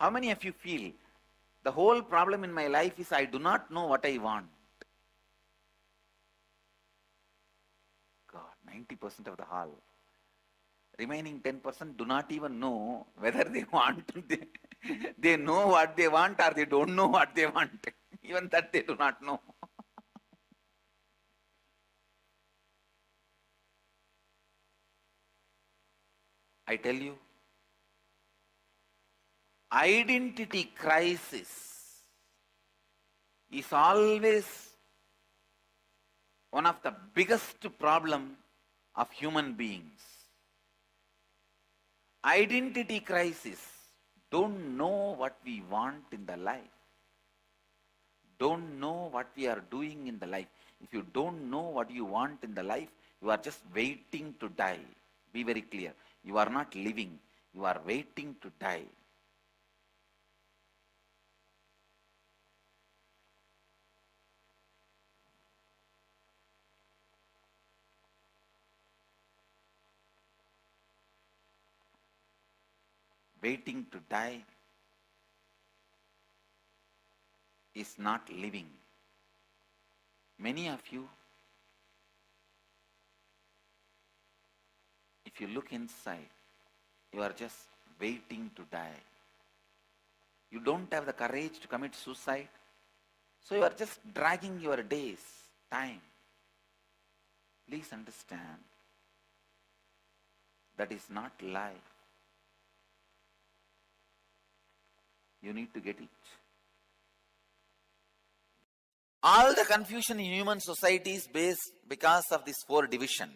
How many of you feel the whole problem in my life is I do not know what I want? God, 90% of the hall. Remaining 10% do not even know whether they want. They know what they want or they don't know what they want. Even that they do not know. I tell you, identity crisis is always one of the biggest problem of human beings. Identity crisis, don't know what we want in the life. Don't know what we are doing in the life. If you don't know what you want in the life, you are just waiting to die. Be very clear. You are not living. You are waiting to die. Waiting to die is not living. Many of you, if you look inside, you are just waiting to die. You don't have the courage to commit suicide, so you are just dragging your days, time. Please understand, that is not life. You need to get it. All the confusion in human society is based because of this 4 division.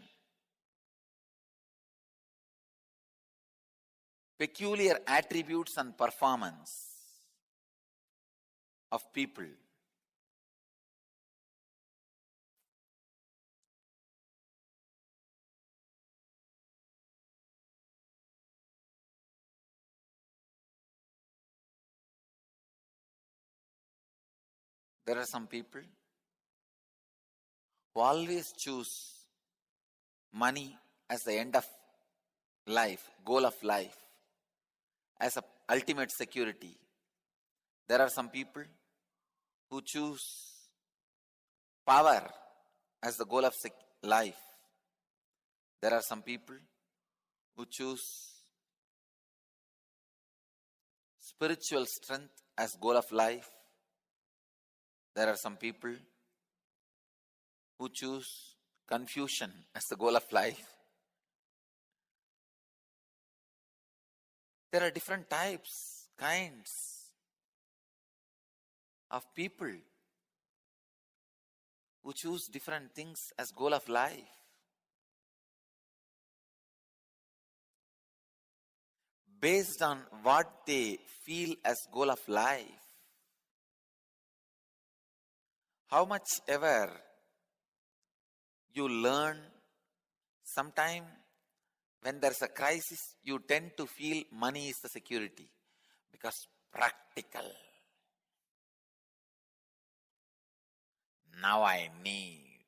Peculiar attributes and performance of people. There are some people who always choose money as the end of life, goal of life, as a ultimate security. There are some people who choose power as the goal of life. There are some people who choose spiritual strength as goal of life. There are some people who choose confusion as the goal of life. There are different types, kinds of people who choose different things as goal of life. Based on what they feel as goal of life. How much ever you learn, sometime when there's a crisis, you tend to feel money is the security because practical. Now I need.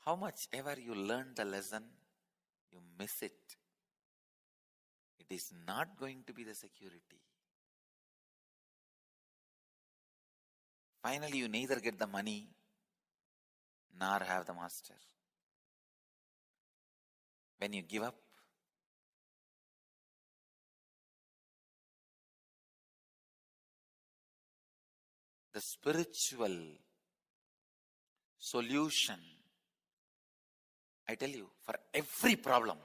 How much ever you learn the lesson, you miss it. It is not going to be the security. Finally, you neither get the money nor have the master. When you give up, the spiritual solution, I tell you, for every problem,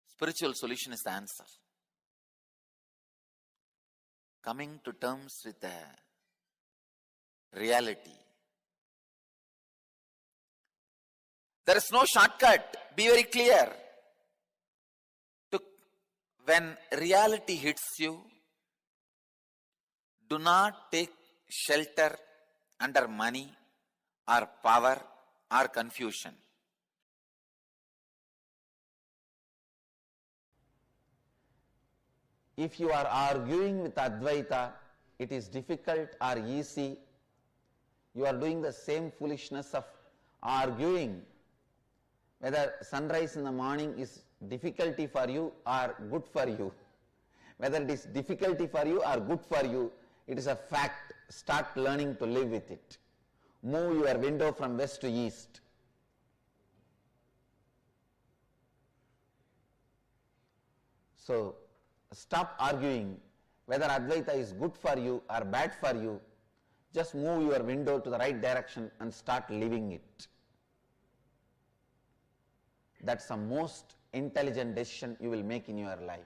spiritual solution is the answer. Coming to terms with the reality. There is no shortcut. Be very clear. When reality hits you, do not take shelter under money or power or confusion. If you are arguing with Advaita, it is difficult or easy. You are doing the same foolishness of arguing whether sunrise in the morning is difficulty for you or good for you. Whether it is difficulty for you or good for you, it is a fact. Start learning to live with it. Move your window from west to east. So, stop arguing whether Advaita is good for you or bad for you. Just move your window to the right direction and start living it. That's the most intelligent decision you will make in your life.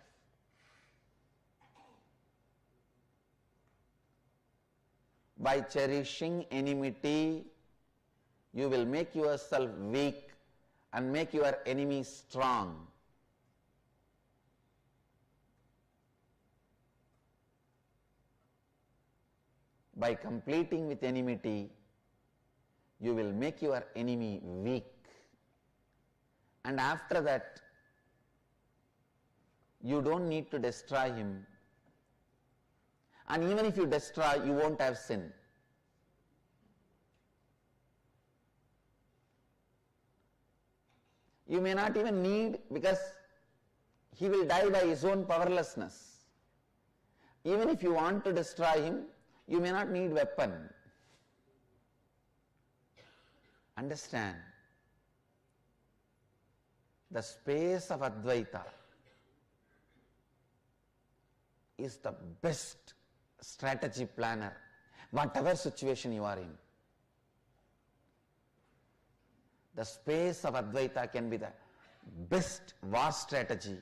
By cherishing enmity, you will make yourself weak and make your enemy strong. By completing with enmity, you will make your enemy weak. And after that, you don't need to destroy him. And even if you destroy, you won't have sin. You may not even need, because he will die by his own powerlessness. Even if you want to destroy him, you may not need weapon. Understand, the space of Advaita is the best strategy planner, whatever situation you are in. The space of Advaita can be the best war strategy,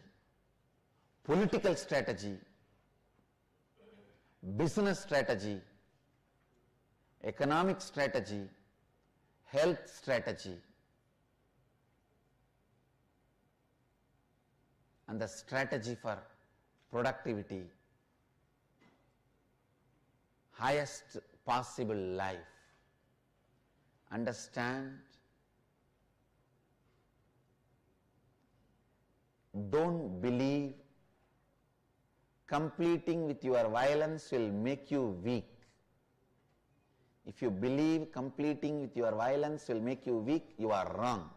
political strategy, business strategy, economic strategy, health strategy, and the strategy for productivity, highest possible life. Understand? Don't believe completing with your violence will make you weak. If you believe completing with your violence will make you weak, you are wrong.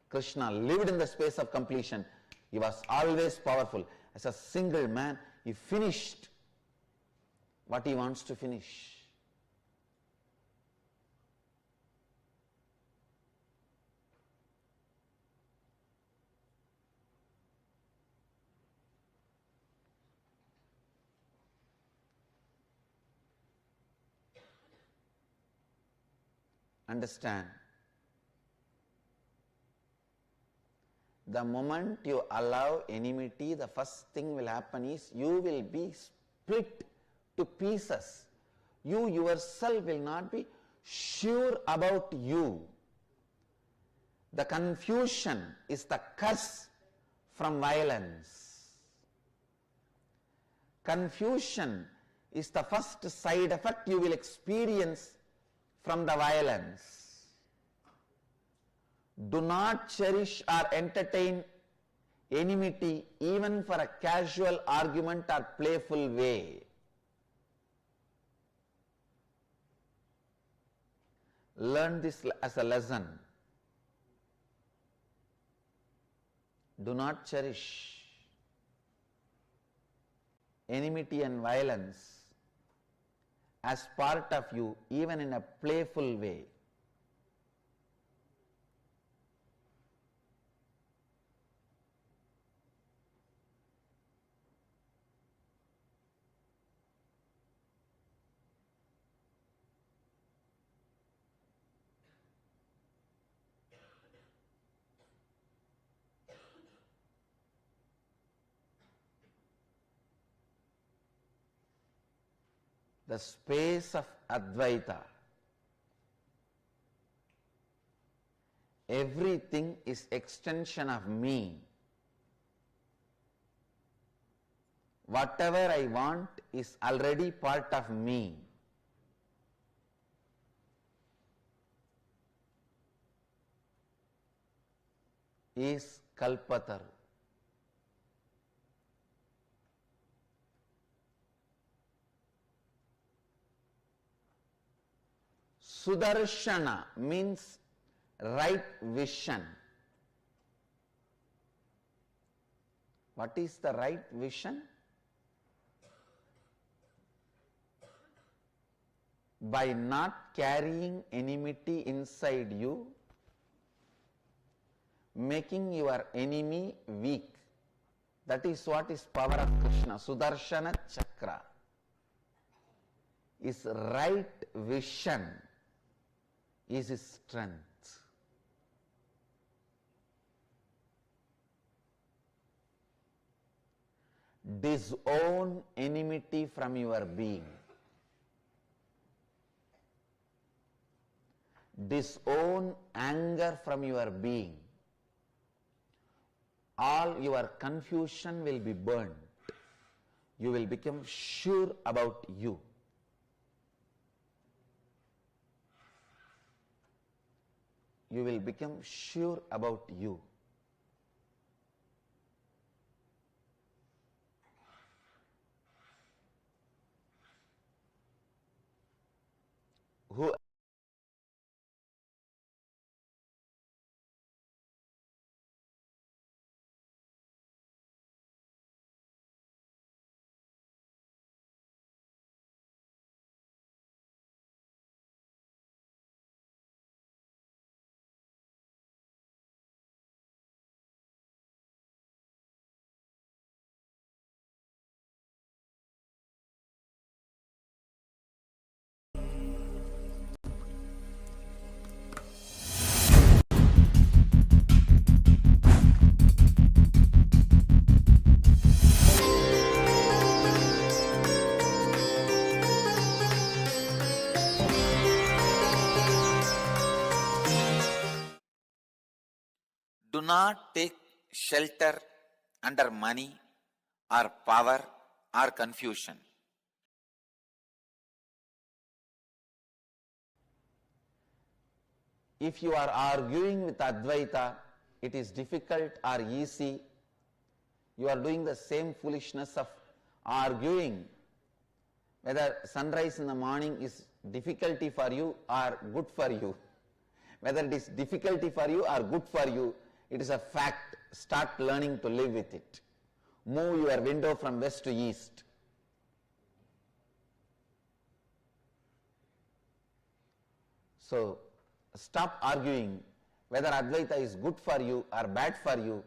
Krishna lived in the space of completion. He was always powerful. As a single man, he finished what he wants to finish. Understand, the moment you allow enmity, the first thing will happen is you will be split to pieces. You yourself will not be sure about you. The confusion is the curse from violence. Confusion is the first side effect you will experience from the violence. Do not cherish or entertain enmity even for a casual argument or playful way. Learn this as a lesson. Do not cherish enmity and violence as part of you, even in a playful way. The space of Advaita, everything is extension of me. Whatever I want is already part of me. Is Kalpataru. Sudarshana means right vision. What is the right vision? By not carrying enmity inside you, making your enemy weak. That is what is power of Krishna. Sudarshana Chakra is right vision, is his strength. Disown enmity from your being. Disown anger from your being. All your confusion will be burned. You will become sure about you. You will become sure about you. Who do not take shelter under money or power or confusion. If you are arguing with Advaita, it is difficult or easy. You are doing the same foolishness of arguing whether sunrise in the morning is difficulty for you or good for you. Whether it is difficulty for you or good for you, it is a fact. Start learning to live with it. Move your window from west to east. So, stop arguing whether Advaita is good for you or bad for you.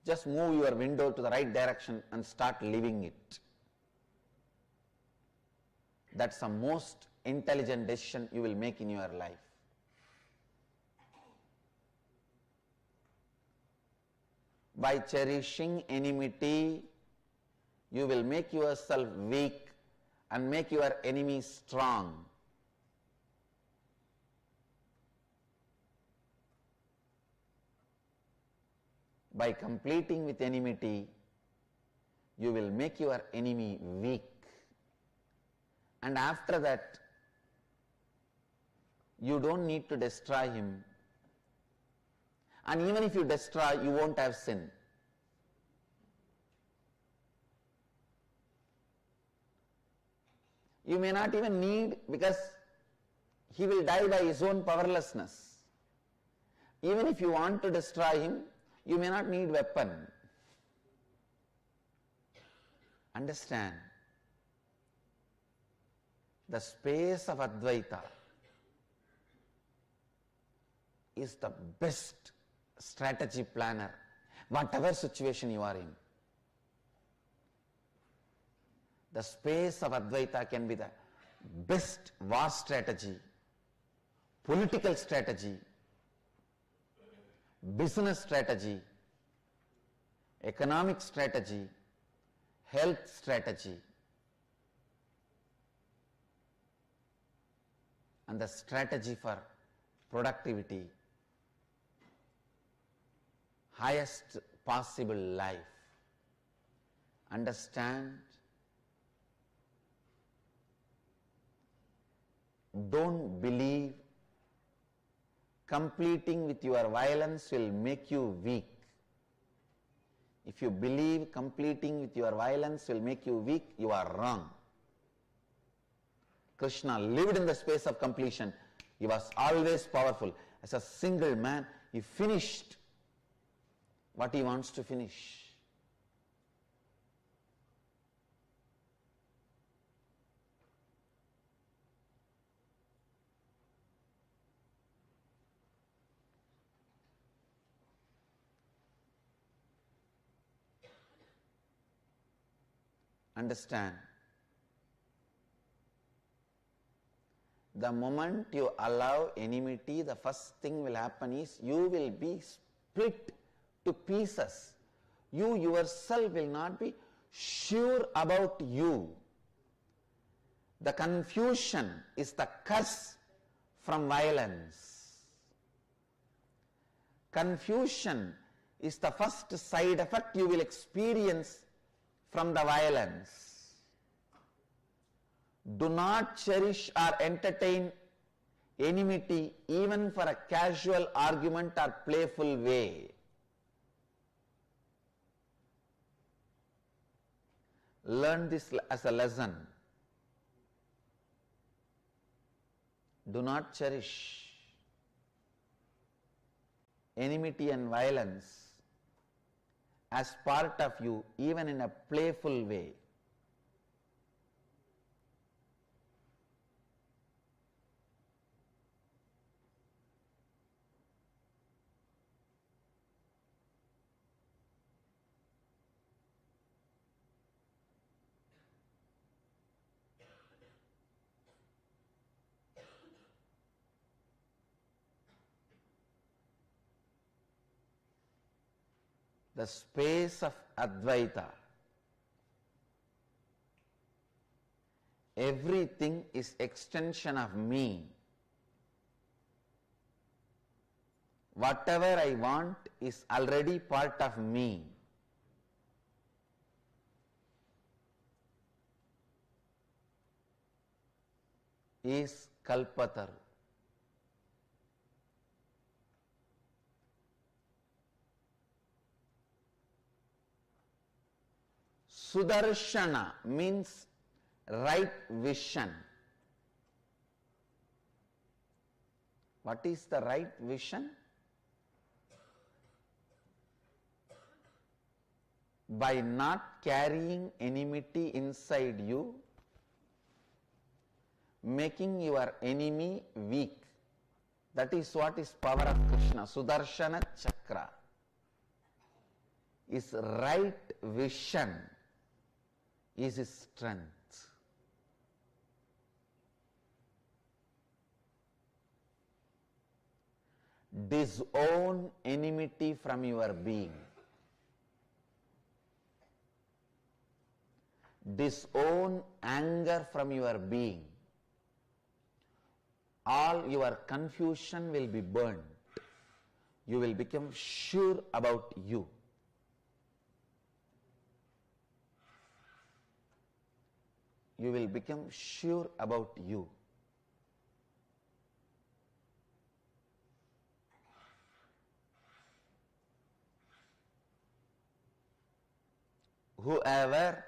Just move your window to the right direction and start living it. That's the most intelligent decision you will make in your life. By cherishing enmity, you will make yourself weak and make your enemy strong. By completing with enmity, you will make your enemy weak. And after that, you don't need to destroy him. And even if you destroy, you won't have sin. You may not even need, because he will die by his own powerlessness. Even if you want to destroy him, you may not need weapon. Understand, the space of Advaita is the best strategy planner, whatever situation you are in. The space of Advaita can be the best war strategy, political strategy, business strategy, economic strategy, health strategy, and the strategy for productivity, highest possible life. Understand? Don't believe completing with your violence will make you weak. If you believe completing with your violence will make you weak, you are wrong. Krishna lived in the space of completion. He was always powerful. As a single man, he finished what he wants to finish. Understand? The moment you allow enmity, the first thing will happen is you will be split to pieces. You yourself will not be sure about you. The confusion is the curse from violence. Confusion is the first side effect you will experience from the violence. Do not cherish or entertain enmity even for a casual argument or playful way. Learn this as a lesson. Do not cherish enmity and violence as part of you, even in a playful way. The space of Advaita. Everything is extension of me. Whatever I want is already part of me. Is Kalpataru. Sudarshana means right vision. What is the right vision? By not carrying enmity inside you, making your enemy weak. That is what is power of Krishna. Sudarshana Chakra is right vision, is his strength. Disown enmity from your being. Disown anger from your being. All your confusion will be burnt. You will become sure about you. You will become sure about you. Whoever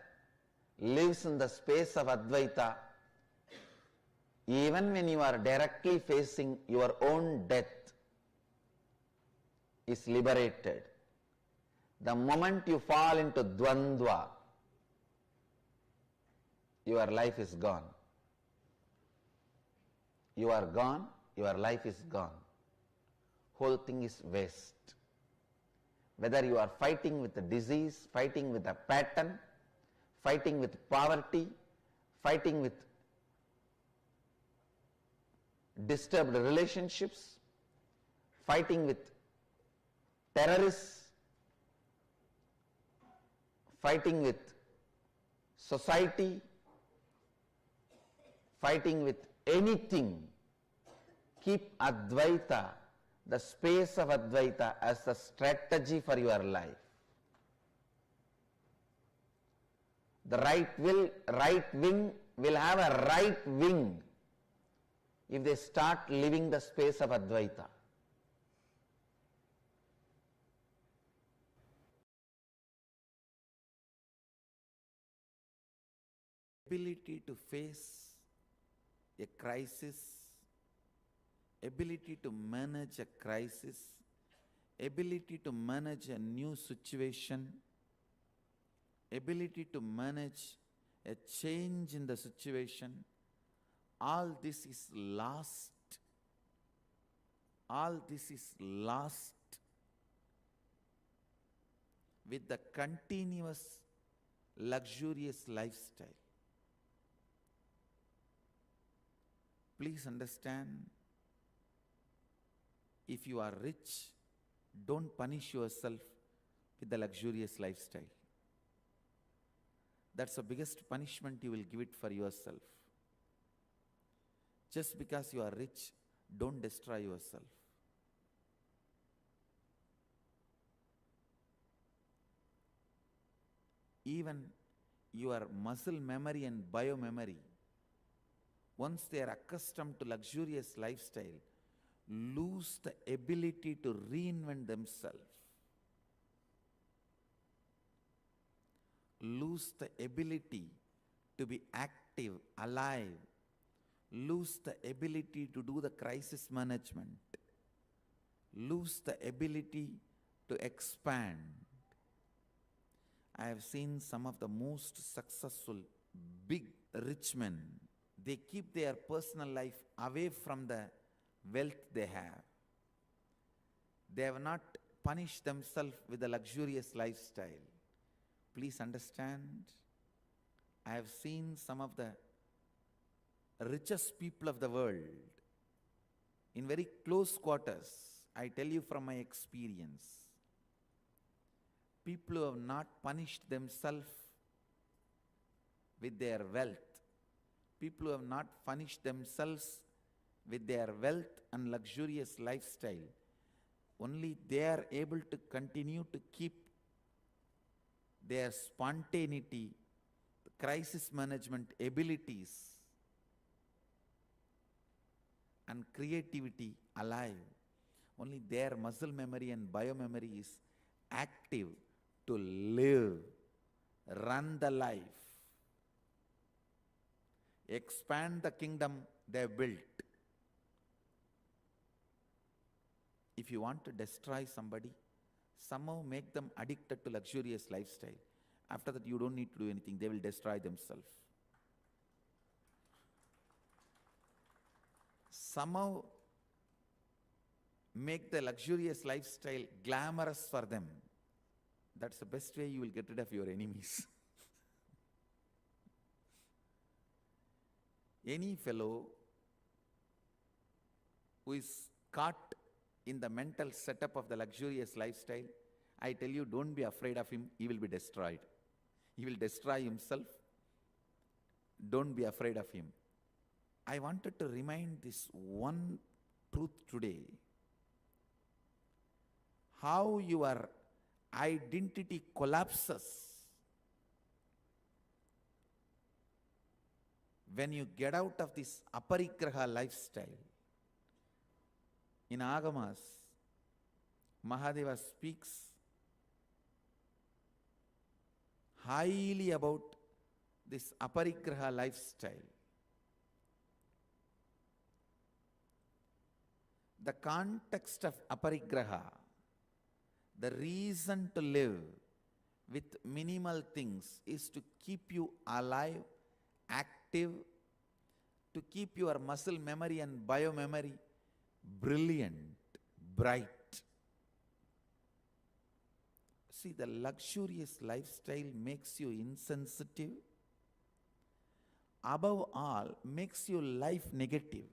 lives in the space of Advaita, even when you are directly facing your own death, is liberated. The moment you fall into Dvandva, your life is gone. You are gone, your life is gone. Whole thing is waste. Whether you are fighting with a disease, fighting with a pattern, fighting with poverty, fighting with disturbed relationships, fighting with terrorists, fighting with society, fighting with anything, keep Advaita, the space of Advaita, as a strategy for your life. The right wing will have a right wing if they start living the space of Advaita. Ability to face a crisis, ability to manage a crisis, ability to manage a new situation, ability to manage a change in the situation, all this is lost. All this is lost with the continuous luxurious lifestyle. Please understand, if you are rich, don't punish yourself with the luxurious lifestyle. That's the biggest punishment you will give it for yourself. Just because you are rich, don't destroy yourself. Even your muscle memory and biomemory, once they are accustomed to luxurious lifestyle, lose the ability to reinvent themselves, lose the ability to be active, alive, lose the ability to do the crisis management, lose the ability to expand. I have seen some of the most successful, big, rich men, they keep their personal life away from the wealth they have. They have not punished themselves with a luxurious lifestyle. Please understand, I have seen some of the richest people of the world in very close quarters. I tell you from my experience, people who have not punished themselves with their wealth, people who have not punished themselves with their wealth and luxurious lifestyle, only they are able to continue to keep their spontaneity, crisis management abilities, and creativity alive. Only their muscle memory and biomemory is active to live, run the life, expand the kingdom they have built. If you want to destroy somebody, somehow make them addicted to luxurious lifestyle. After that, you don't need to do anything. They will destroy themselves. Somehow make the luxurious lifestyle glamorous for them. That's the best way you will get rid of your enemies. Any fellow who is caught in the mental setup of the luxurious lifestyle, I tell you, don't be afraid of him. He will be destroyed. He will destroy himself. Don't be afraid of him. I wanted to remind this one truth today. How your identity collapses when you get out of this aparigraha lifestyle. In Agamas, Mahadeva speaks highly about this aparigraha lifestyle. The context of aparigraha, the reason to live with minimal things, is to keep you alive, active, to keep your muscle memory and biomemory brilliant, bright. See, the luxurious lifestyle makes you insensitive. Above all, makes you life negative.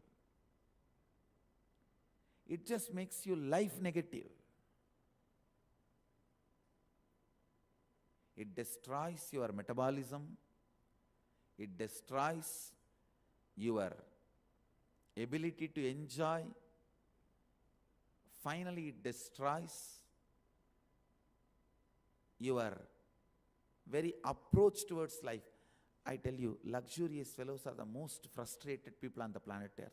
It just makes you life negative. It destroys your metabolism. It destroys your ability to enjoy. Finally, it destroys your very approach towards life. I tell you, luxurious fellows are the most frustrated people on the planet Earth.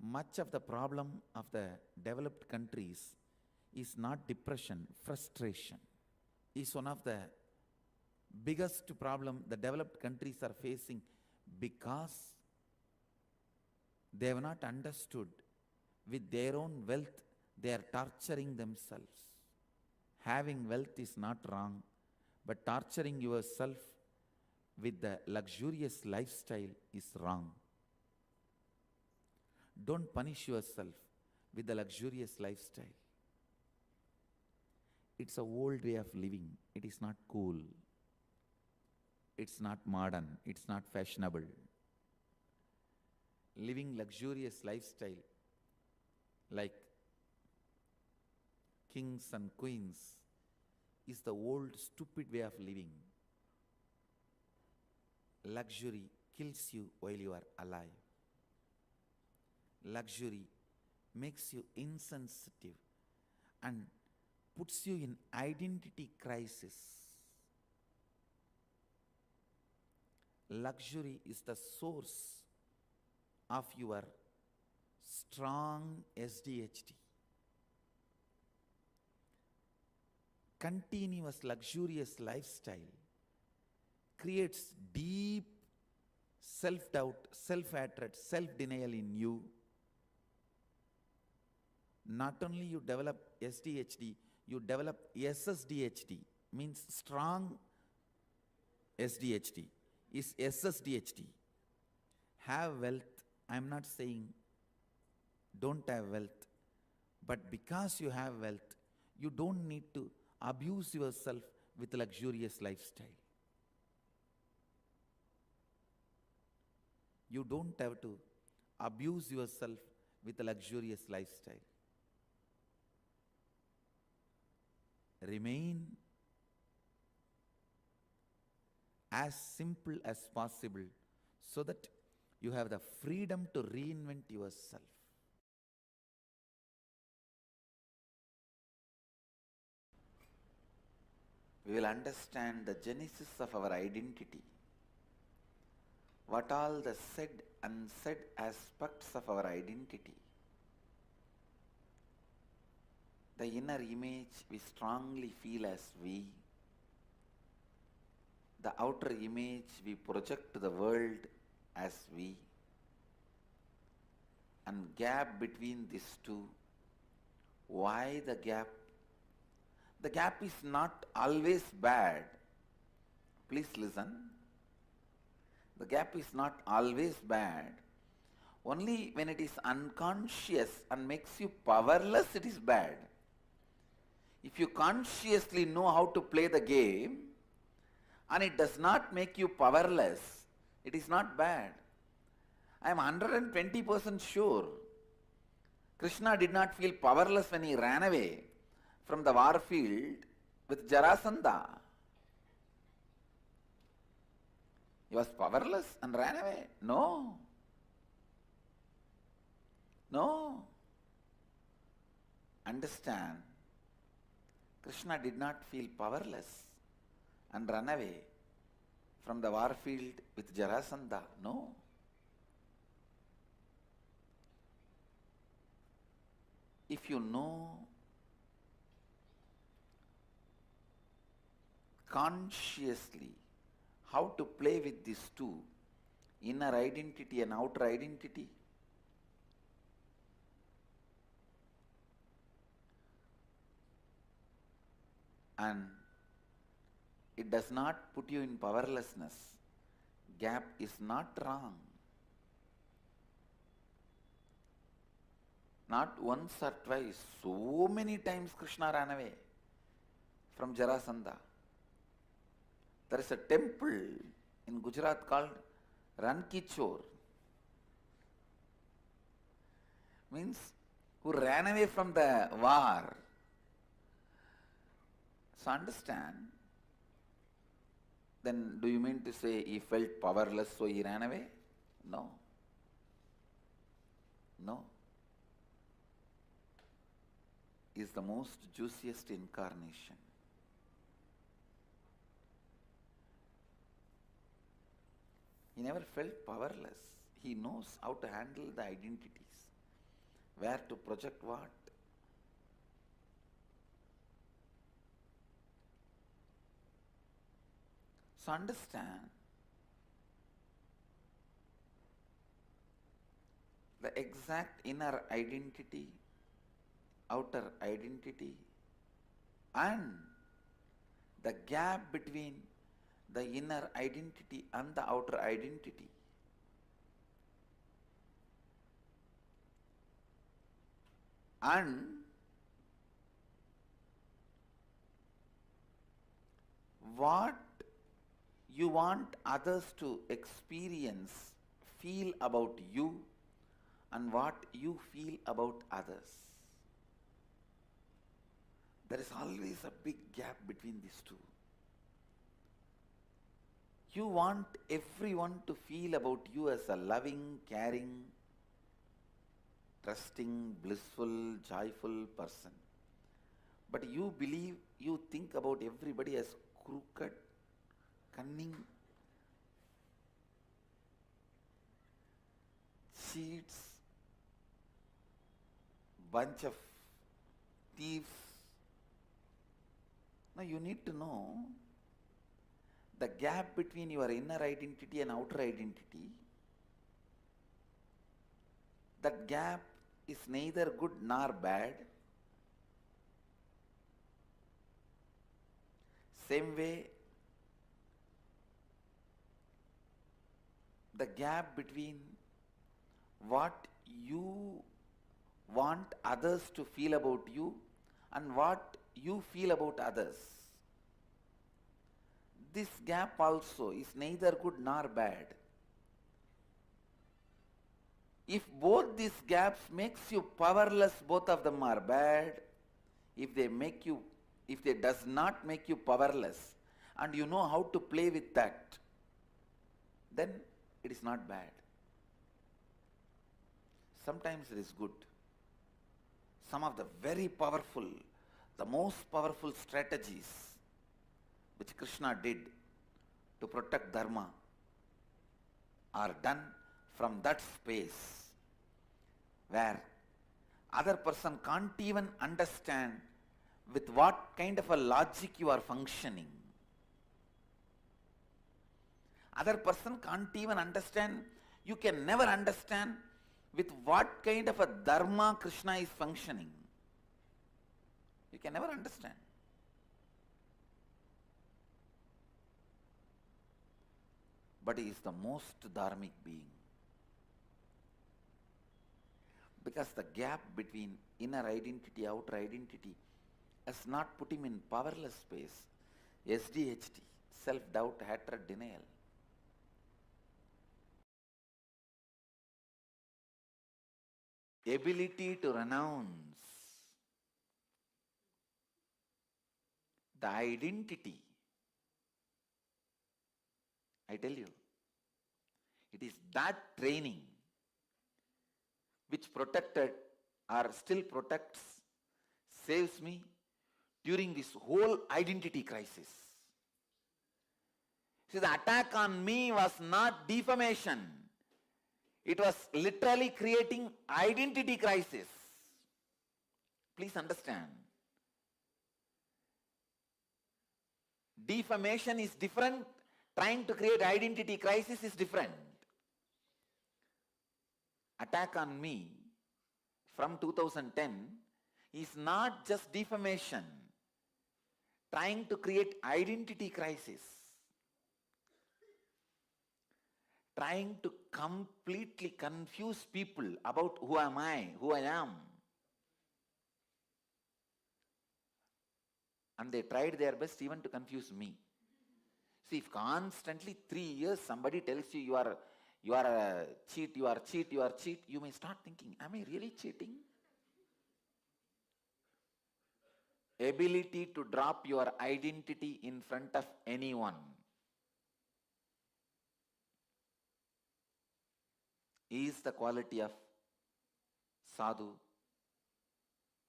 Much of the problem of the developed countries is not depression, frustration. Is one of the biggest problem the developed countries are facing, because they have not understood with their own wealth they are torturing themselves. Having wealth is not wrong, but torturing yourself with the luxurious lifestyle is wrong. Don't punish yourself with the luxurious lifestyle. it's a old way of living. It is not cool. It's not modern. It's not fashionable. Living luxurious lifestyle like kings and queens is the old stupid way of living. Luxury kills you while you are alive. Luxury makes you insensitive and puts you in identity crisis. Luxury is the source of your strong SDHD. Continuous luxurious lifestyle creates deep self-doubt, self-hatred, self-denial in you. Not only you develop SDHD, you develop SSDHD, means strong SDHD, is SSDHD. Have wealth, I'm not saying don't have wealth, but because you have wealth, you don't need to abuse yourself with luxurious lifestyle. You don't have to abuse yourself with a luxurious lifestyle. Remain as simple as possible so that you have the freedom to reinvent yourself. We will understand the genesis of our identity. What all the said and unsaid aspects of our identity. The inner image we strongly feel as we. The outer image we project to the world as we. And gap between these two. Why the gap? The gap is not always bad. Please listen. The gap is not always bad. Only when it is unconscious and makes you powerless, it is bad. If you consciously know how to play the game and it does not make you powerless, it is not bad. I am 120% sure Krishna did not feel powerless when he ran away from the war field with Jarasandha. He was powerless and ran away. No. No. Understand, Krishna did not feel powerless and run away from the war field with Jarasandha. No. If you know consciously how to play with these two, inner identity and outer identity, and it does not put you in powerlessness, gap is not wrong. Not once or twice, so many times Krishna ran away from Jarasandha. There is a temple in Gujarat called Rankichor, means who ran away from the war. So understand, then do you mean to say he felt powerless so he ran away? No. No. He is the most juiciest incarnation. He never felt powerless. He knows how to handle the identities, where to project what. So understand, the exact inner identity, outer identity, and the gap between the inner identity and the outer identity. And what you want others to experience, feel about you, and what you feel about others. There is always a big gap between these two. You want everyone to feel about you as a loving, caring, trusting, blissful, joyful person. But you believe, you think about everybody as crooked, cunning, cheats, bunch of thieves. Now you need to know the gap between your inner identity and outer identity. That gap is neither good nor bad. Same way, the gap between what you want others to feel about you and what you feel about others. This gap also is neither good nor bad. If both these gaps makes you powerless, both of them are bad. If they does not make you powerless and you know how to play with that, then it is not bad. Sometimes it is good. Some of the very powerful, the most powerful strategies which Krishna did to protect dharma are done from that space where other person can't even understand with what kind of a logic you are functioning. Other person can't even understand, you can never understand with what kind of a dharma Krishna is functioning. You can never understand. But he is the most dharmic being. Because the gap between inner identity, outer identity has not put him in powerless space. SDHT, self-doubt, hatred, denial. Ability to renounce the identity. I tell you, it is that training which protected or still protects, saves me during this whole identity crisis. See, the attack on me was not defamation. It was literally creating identity crisis. Please understand. Defamation is different. Trying to create identity crisis is different. Attack on me from 2010 is not just defamation. Trying to create identity crisis. Trying to completely confuse people about who am I, who I am. And they tried their best even to confuse me. See, if constantly 3 years somebody tells you you are a cheat, you are cheat, you are cheat, you may start thinking, am I really cheating? Ability to drop your identity in front of anyone is the quality of sadhu.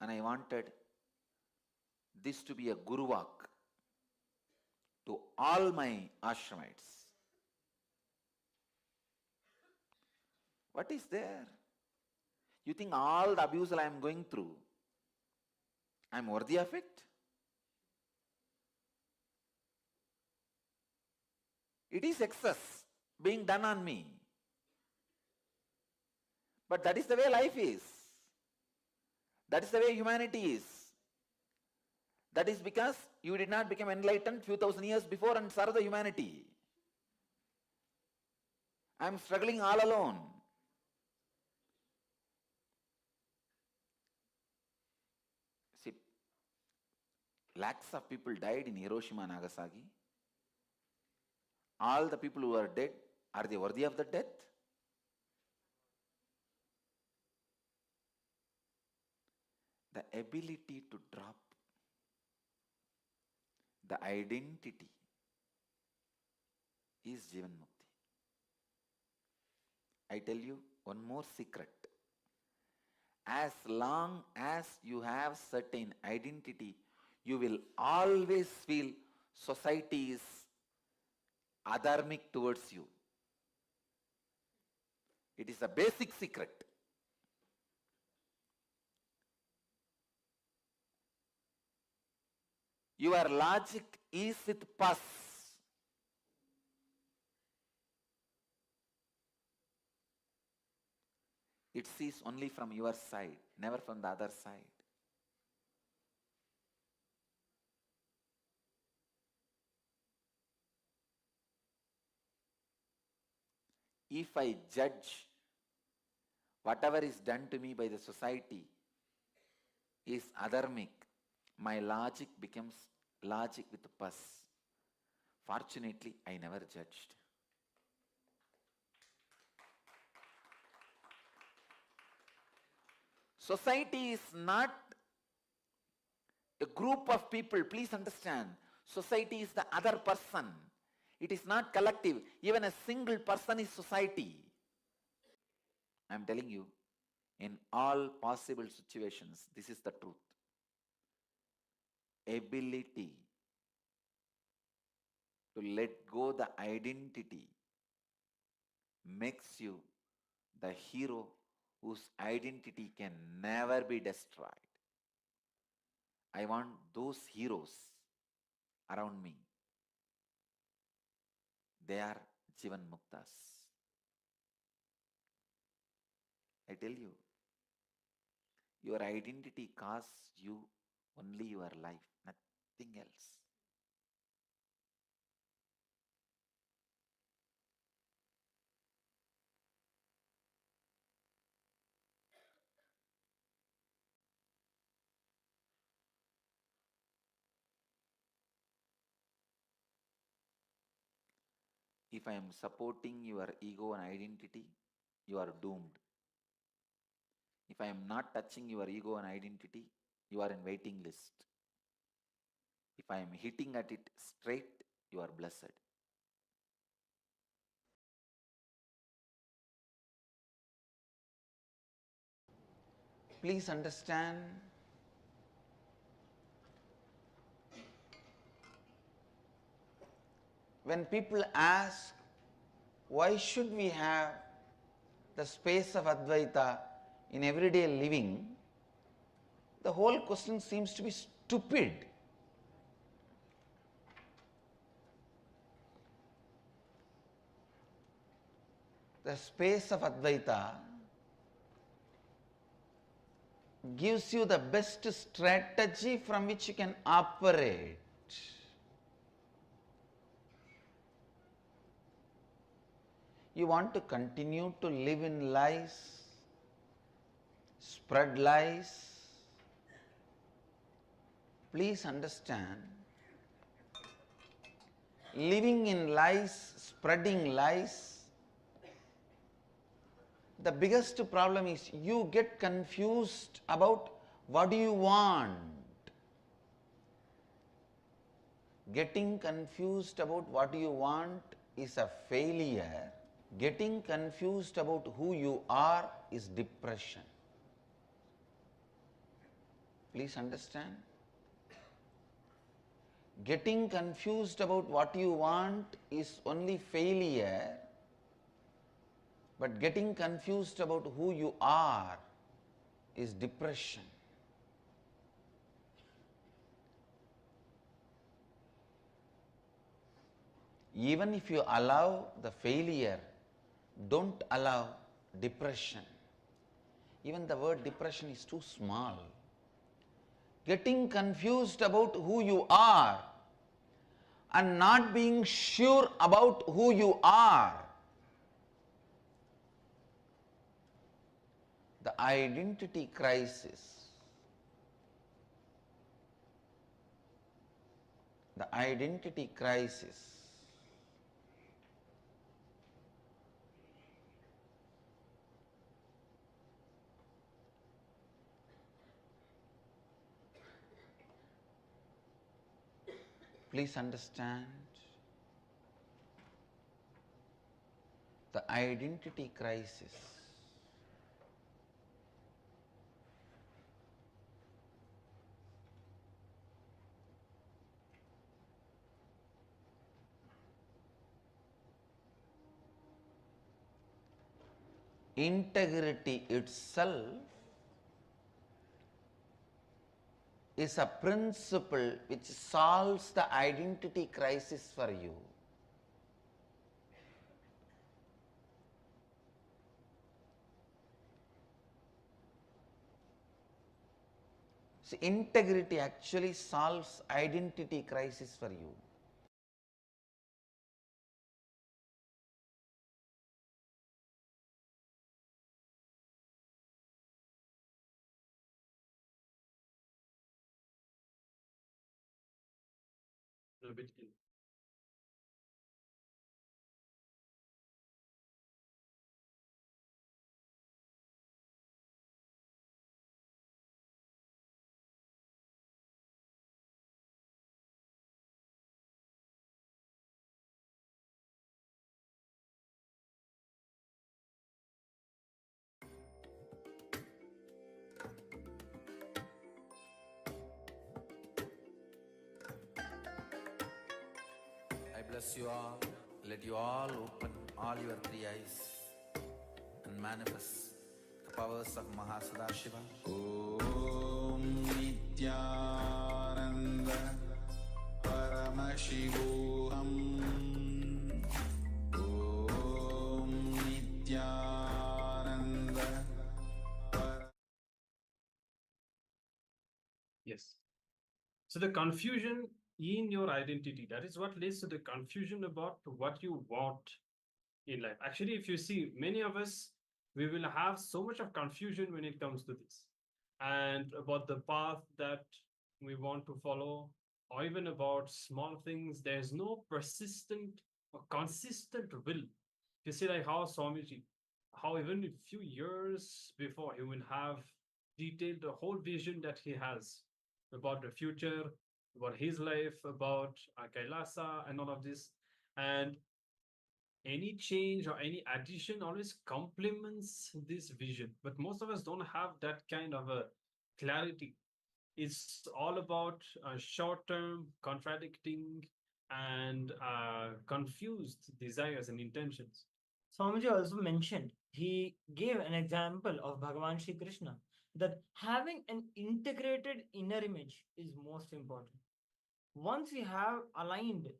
And I wanted this to be a guru walk to all my ashramites. What is there? You think all the abuse I am going through, I am worthy of it? It is excess being done on me. But that is the way life is. That is the way humanity is. That is because you did not become enlightened few thousand years before and serve the humanity. I am struggling all alone. See, lakhs of people died in Hiroshima and Nagasaki. all the people who are dead, are they worthy of the death? The ability to drop the identity is Jivan Mukti. I tell you one more secret. As long as you have certain identity, you will always feel society is adharmic towards you. It is a basic secret. Your logic is with pus. It sees only from your side, never from the other side. If I judge whatever is done to me by the society is adharmic, my logic becomes logic with pus. Fortunately, I never judged. Society is not a group of people. Please understand. Society is the other person. It is not collective. Even a single person is society. I am telling you, in all possible situations, this is the truth. Ability to let go the identity makes you the hero whose identity can never be destroyed. I want those heroes around me. They are Jivan Muktas. I tell you, your identity costs you only your life, nothing else. If I am supporting your ego and identity, you are doomed. If I am not touching your ego and identity, you are in waiting list. If I am hitting at it straight, you are blessed. Please understand, when people ask, why should we have the space of Advaita in everyday living, the whole question seems to be stupid. The space of Advaita gives you the best strategy from which you can operate. You want to continue to live in lies, spread lies. Please understand, living in lies, spreading lies, the biggest problem is you get confused about what do you want. Getting confused about what you want is a failure. Getting confused about who you are is depression. Please understand. Getting confused about what you want is only failure, but getting confused about who you are is depression. Even if you allow the failure, don't allow depression. Even the word depression is too small. Getting confused about who you are and not being sure about who you are, the identity crisis. The identity crisis Please understand, the identity crisis integrity itself is a principle which solves the identity crisis for you. See, integrity actually solves identity crisis for you. A bit in. I bless you all. Let you all open all your three eyes and manifest the powers of Mahasadashiva. Om Nithyananda Paramashivoham. Om Nithyananda. Yes. So the confusion in your identity, that is what leads to the confusion about what you want in life. Actually, if you see, many of us, we will have so much of confusion when it comes to this and about the path that we want to follow, or even about small things. There's no persistent or consistent will. You see, like how Swamiji, how even a few years before, he will have detailed the whole vision that he has about the future, about his life, about KAILASA and all of this. And any change or any addition always complements this vision. But most of us don't have that kind of a clarity. It's all about short term, contradicting, and confused desires and intentions. Swamiji also mentioned, he gave an example of Bhagavan Shri Krishna, that having an integrated inner image is most important. Once you have aligned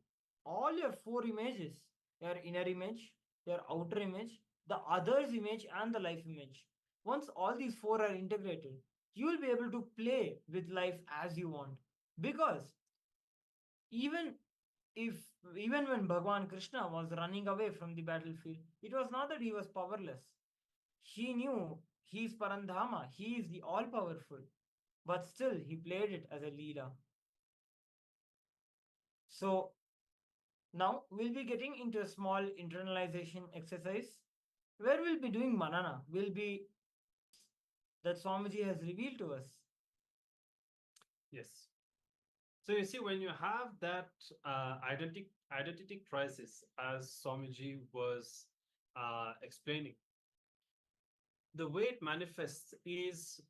all your four images, your inner image, your outer image, the other's image, and the life image, once all these four are integrated, you will be able to play with life as you want. Because even if even when Bhagwan Krishna was running away from the battlefield, it was not that he was powerless. He knew he is Parandhama, he is the all powerful, but still he played it as a Leela. So now we'll be getting into a small internalization exercise where we'll be doing manana, will be that Swamiji has revealed to us. Yes. So you see, when you have that identity crisis, as Swamiji was explaining, the way it manifests is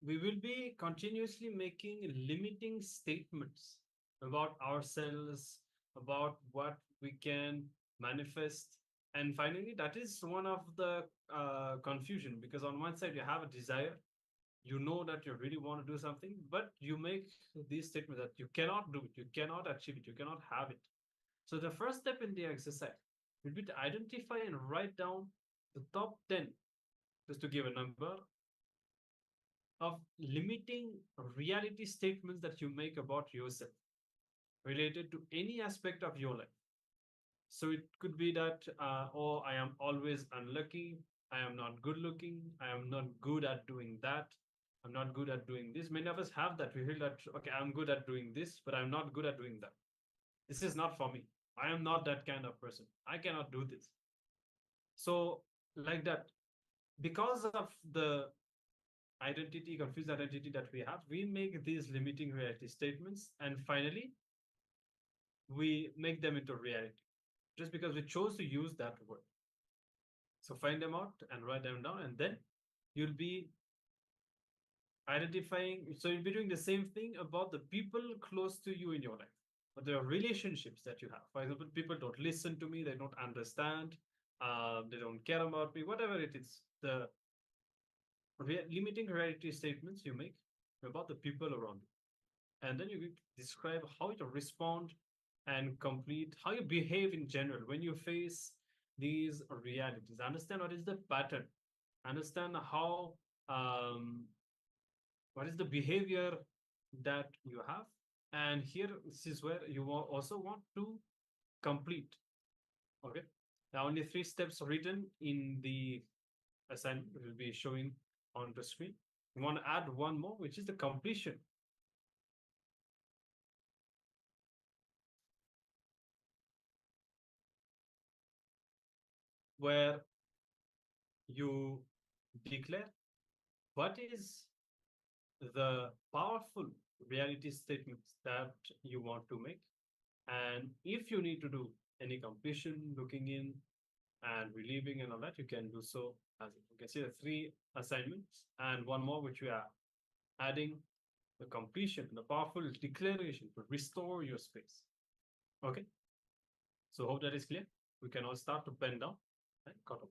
we will be continuously making limiting statements about ourselves, about what we can manifest. And finally, that is one of the confusion, because on one side you have a desire, you know that you really want to do something, but you make these statements that you cannot do it, you cannot achieve it, you cannot have it. So the first step in the exercise will be to identify and write down the top 10, just to give a number, of limiting reality statements that you make about yourself related to any aspect of your life. So it could be that, oh, I am always unlucky, I am not good looking, I am not good at doing that, I'm not good at doing this. Many of us have that. We feel that, okay, I'm good at doing this, but I'm not good at doing that. This is not for me. I am not that kind of person. I cannot do this. So, like that, because of the confused identity that we have, we make these limiting reality statements. And finally, we make them into reality just because we chose to use that word. So find them out and write them down, and then you'll be identifying. So you'll be doing the same thing about the people close to you in your life, or the relationships that you have. For example, people don't listen to me, they don't understand, they don't care about me, whatever it is. The limiting reality statements you make about the people around you. And then you describe how you respond and complete, how you behave in general when you face these realities. Understand what is the pattern, understand how, what is the behavior that you have. And here, this is where you also want to complete. Okay. Now, only 3 steps written in the assignment will be showing on the screen. We want to add one more, which is the completion. Where you declare what is the powerful reality statements that you want to make. And if you need to do any completion, looking in and relieving and all that, you can do so. As you can see, the 3 assignments and one more, which we are adding the completion, the powerful declaration to restore your space. Okay. So hope that is clear. We can all start to pen down and cut off.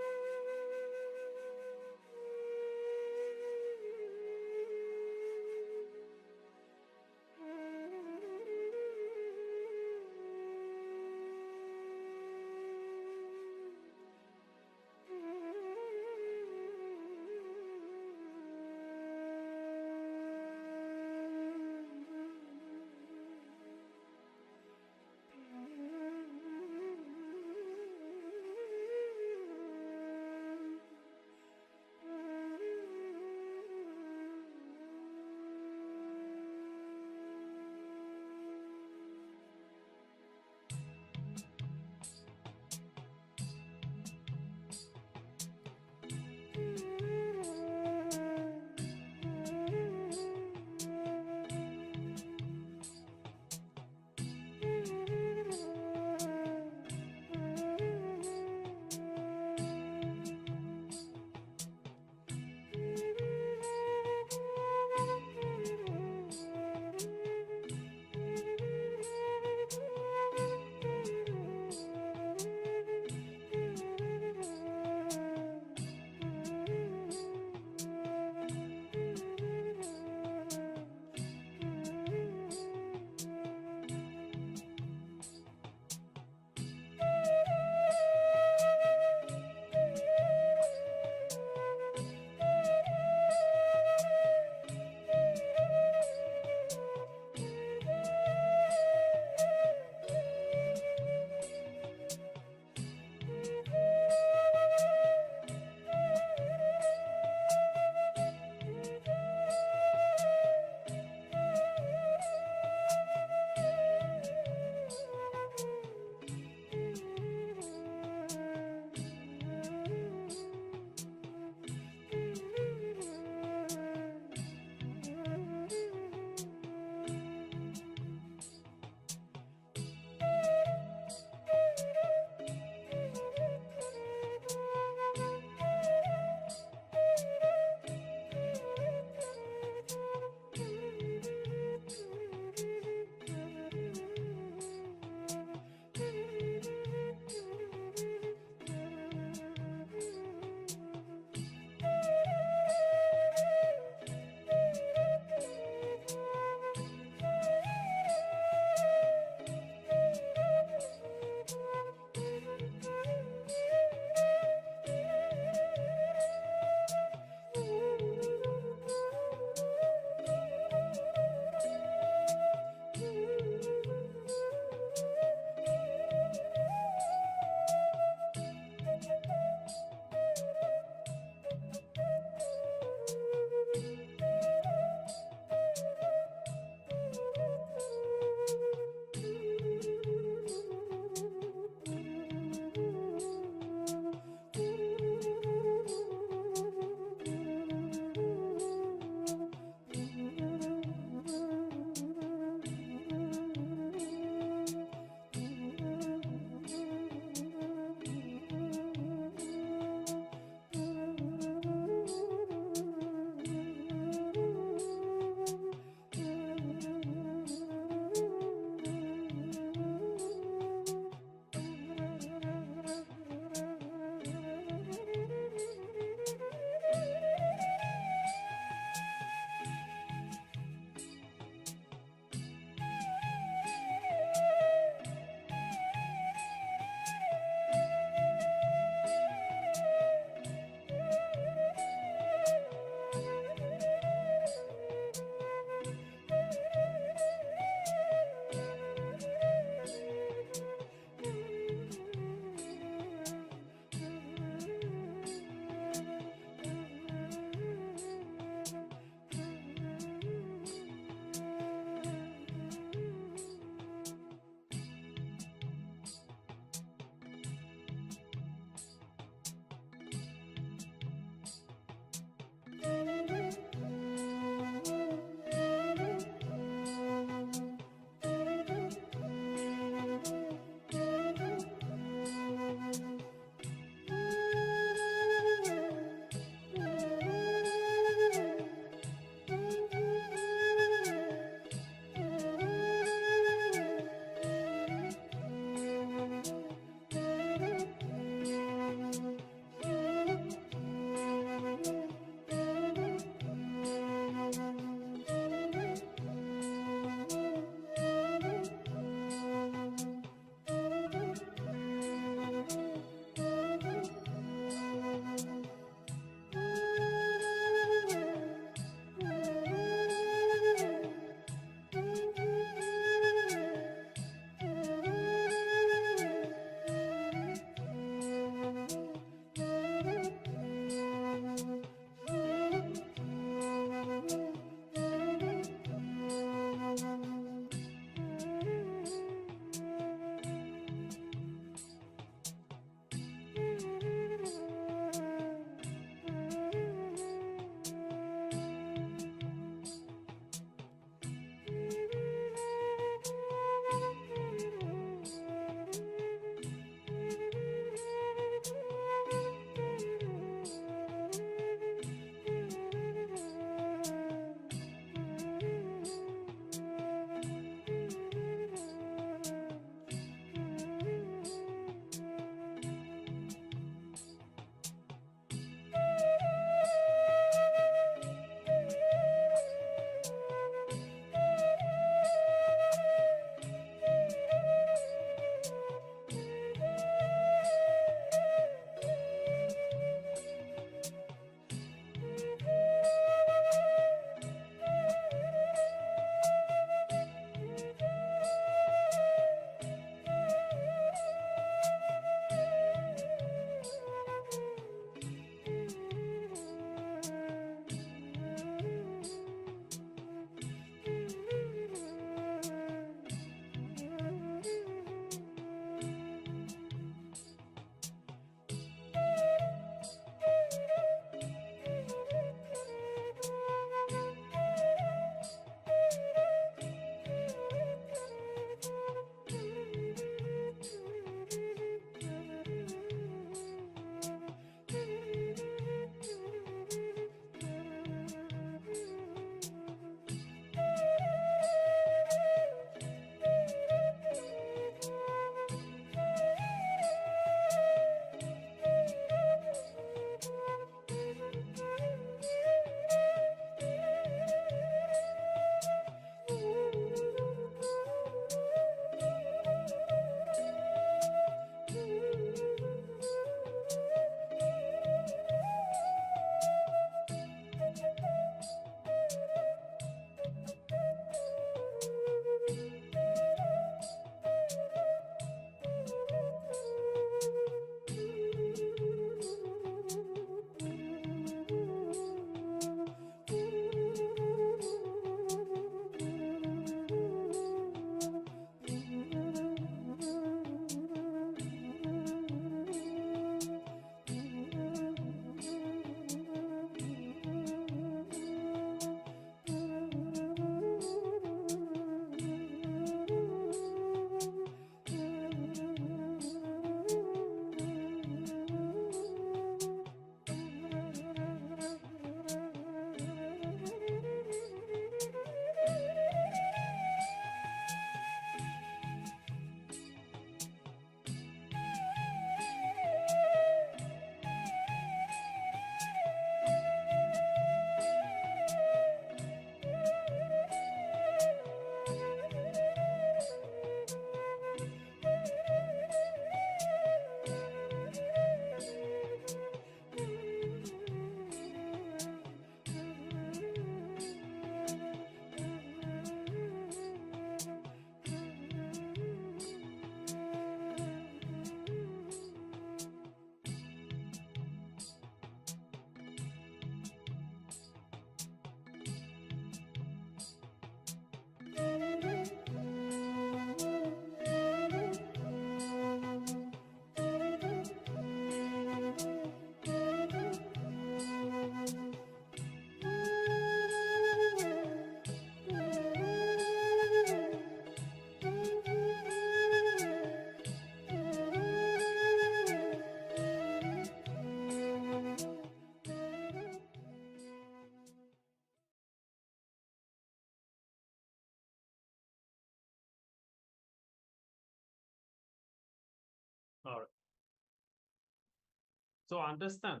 So understand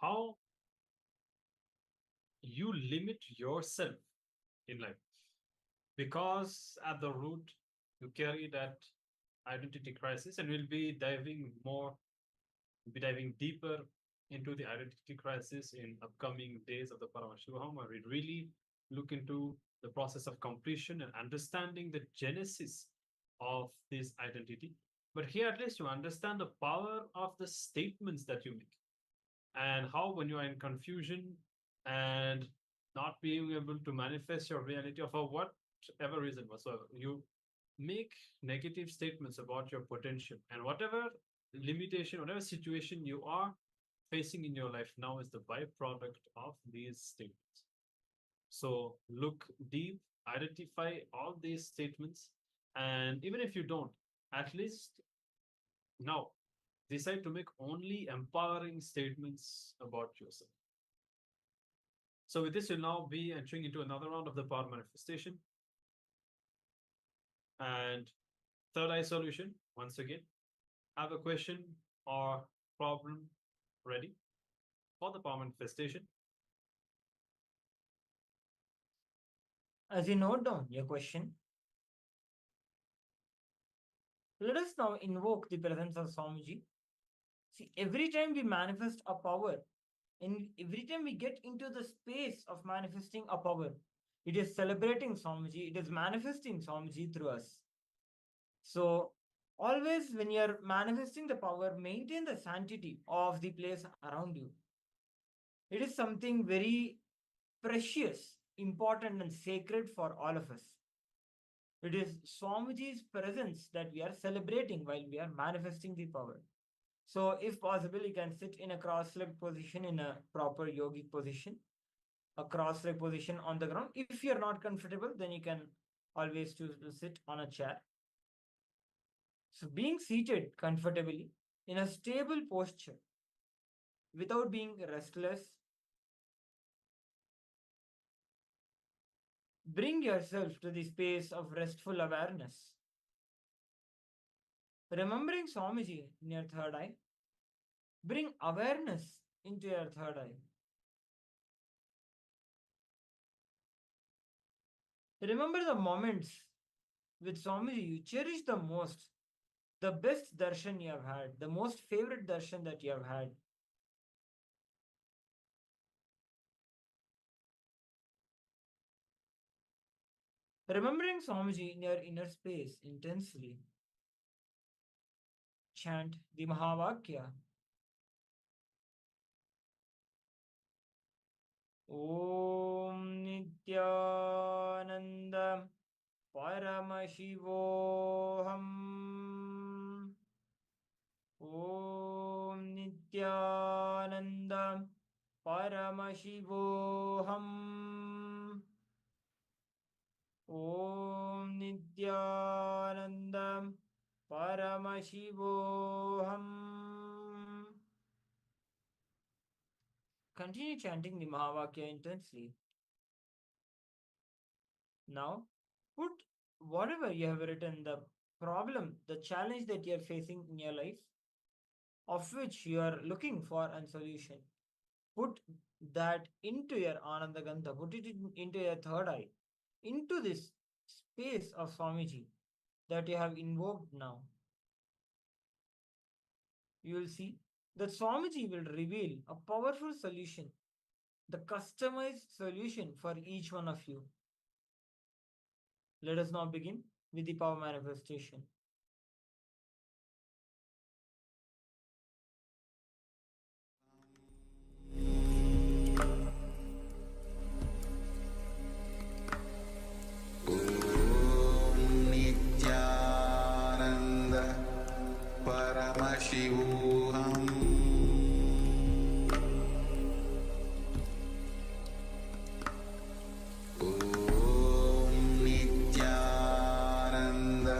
how you limit yourself in life, because at the root you carry that identity crisis, and we'll be diving deeper into the identity crisis in upcoming days of the Paramashivoham, where we really look into the process of completion and understanding the genesis of this identity. But here, at least, you understand the power of the statements that you make, and how, when you are in confusion and not being able to manifest your reality, or for whatever reason whatsoever, you make negative statements about your potential, and whatever limitation, whatever situation you are facing in your life now is the byproduct of these statements. So look deep, identify all these statements, and even if you don't, at least now decide to make only empowering statements about yourself. So with this, you'll now be entering into another round of the power manifestation. And third eye solution, once again, have a question or problem ready for the power manifestation. As you note down your question, let us now invoke the presence of Swamiji. See, every time we manifest a power, and every time we get into the space of manifesting a power, it is celebrating Swamiji, it is manifesting Swamiji through us. So, always when you're manifesting the power, maintain the sanctity of the place around you. It is something very precious, important, and sacred for all of us. It is Swamiji's presence that we are celebrating while we are manifesting the power. So, if possible, you can sit in a cross-legged position, in a proper yogic position, a cross-legged position on the ground. If you're not comfortable, then you can always choose to sit on a chair. So, being seated comfortably in a stable posture without being restless, bring yourself to the space of restful awareness. Remembering Swamiji in your third eye, bring awareness into your third eye. Remember the moments with Swamiji you cherish the most, the best darshan you have had, the most favorite darshan that you have had. Remembering Swamiji in your inner space intensely, chant the Mahavakya. Om Nithyananda Paramashivoham. Om Nithyananda Paramashivoham. Om Nithyananda Paramashivoham. Continue chanting the Mahavakya intensely. Now, put whatever you have written, the problem, the challenge that you are facing in your life, of which you are looking for a solution, put that into your Ananda Gandha, put it into your third eye, into this space of Swamiji that you have invoked now. You will see that Swamiji will reveal a powerful solution, the customized solution for each one of you. Let us now begin with the power manifestation. Nithyananda Paramashivoham. Om Nithyananda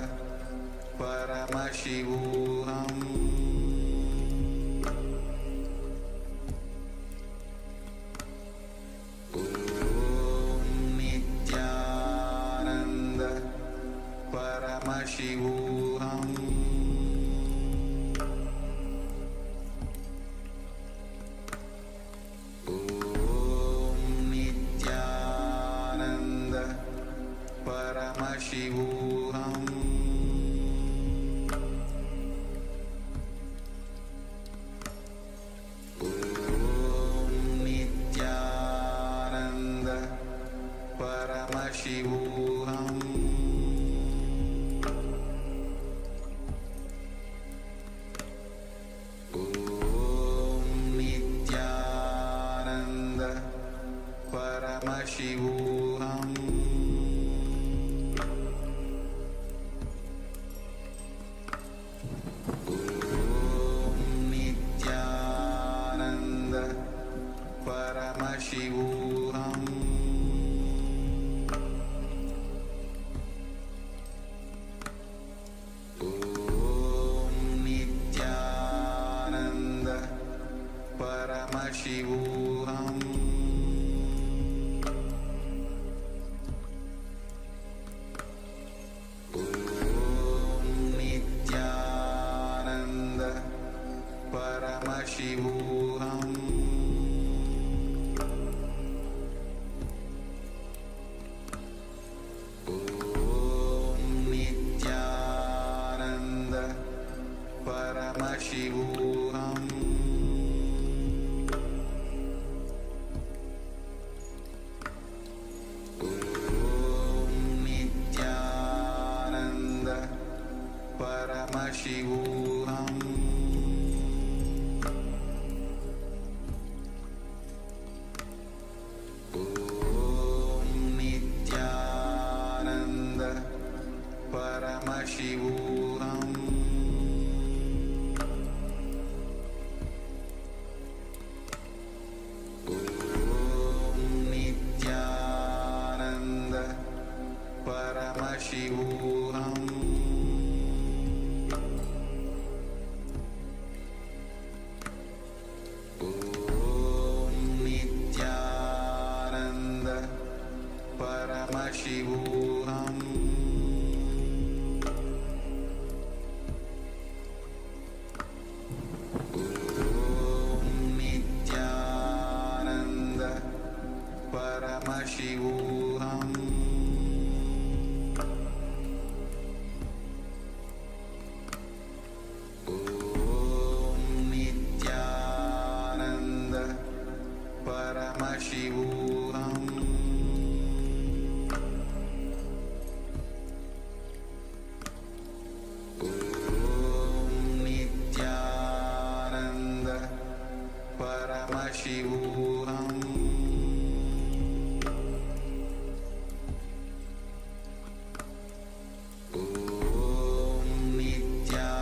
Paramashivoham Om Nithyananda Paramashivoham Om Nithyananda Paramashivoham Paramashivoham Om Nithyananda Paramashivoham Om Nithyananda Paramashivoham Paramashivoham Om Nithyananda Paramashivoham Om Nithyananda Paramashivoham Paramashivoham Om Nithyananda Paramashivoham Om Nithyananda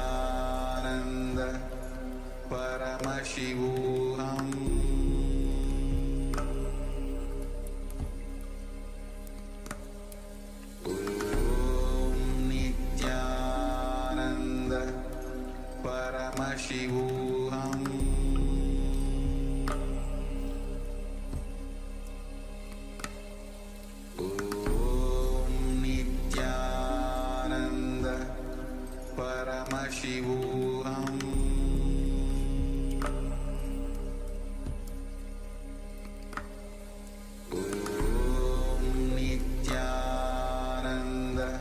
Paramashivoham Paramashivoham Om Nithyananda Paramashivoham Om Nithyananda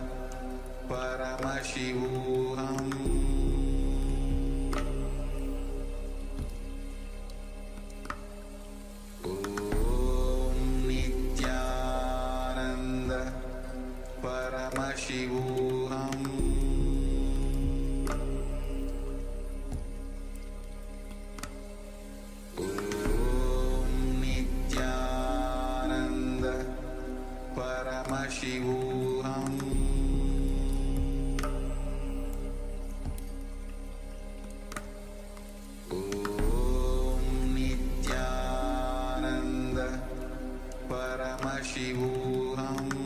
Paramashivoham Paramashivoham Om Nithyananda Paramashivoham Om Nithyananda Paramashivoham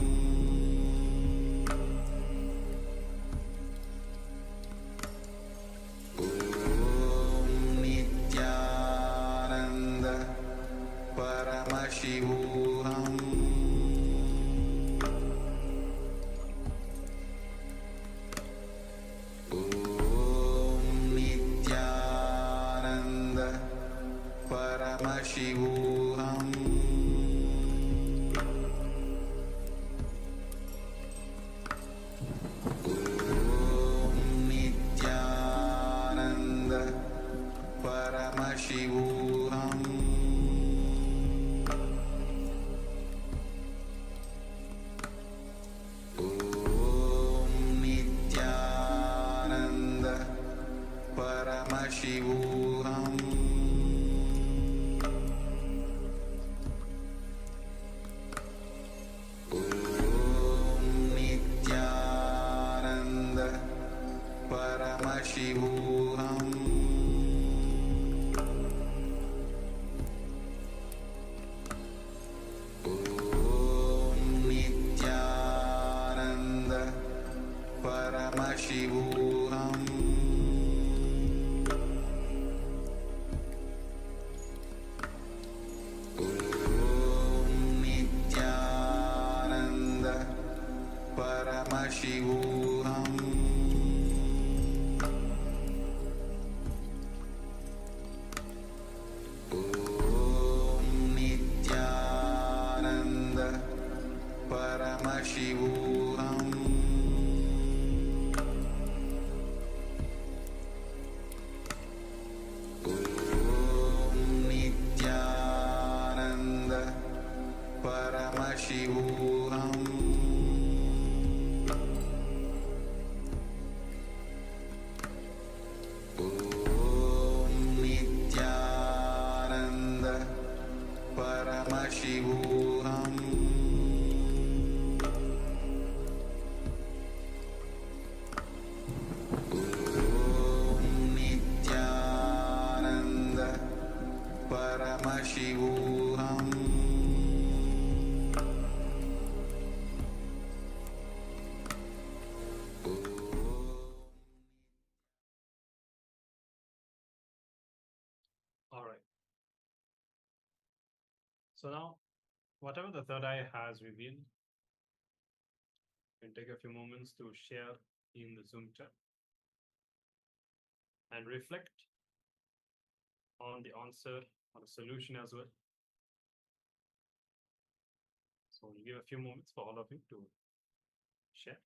Paramashivoham Om Nithyananda Paramashivoham Om Nithyananda Paramashivoham Paramashivoham Paramashivoham Om Nithyananda Paramashivoham Om Nithyananda Paramashivoham Om Nithyananda Paramashivoham Om Nithyananda Paramashivoham All right. So now, whatever the third eye has revealed, you can take a few moments to share in the Zoom chat and reflect on the answer or the solution as well. So we'll give a few moments for all of you to share.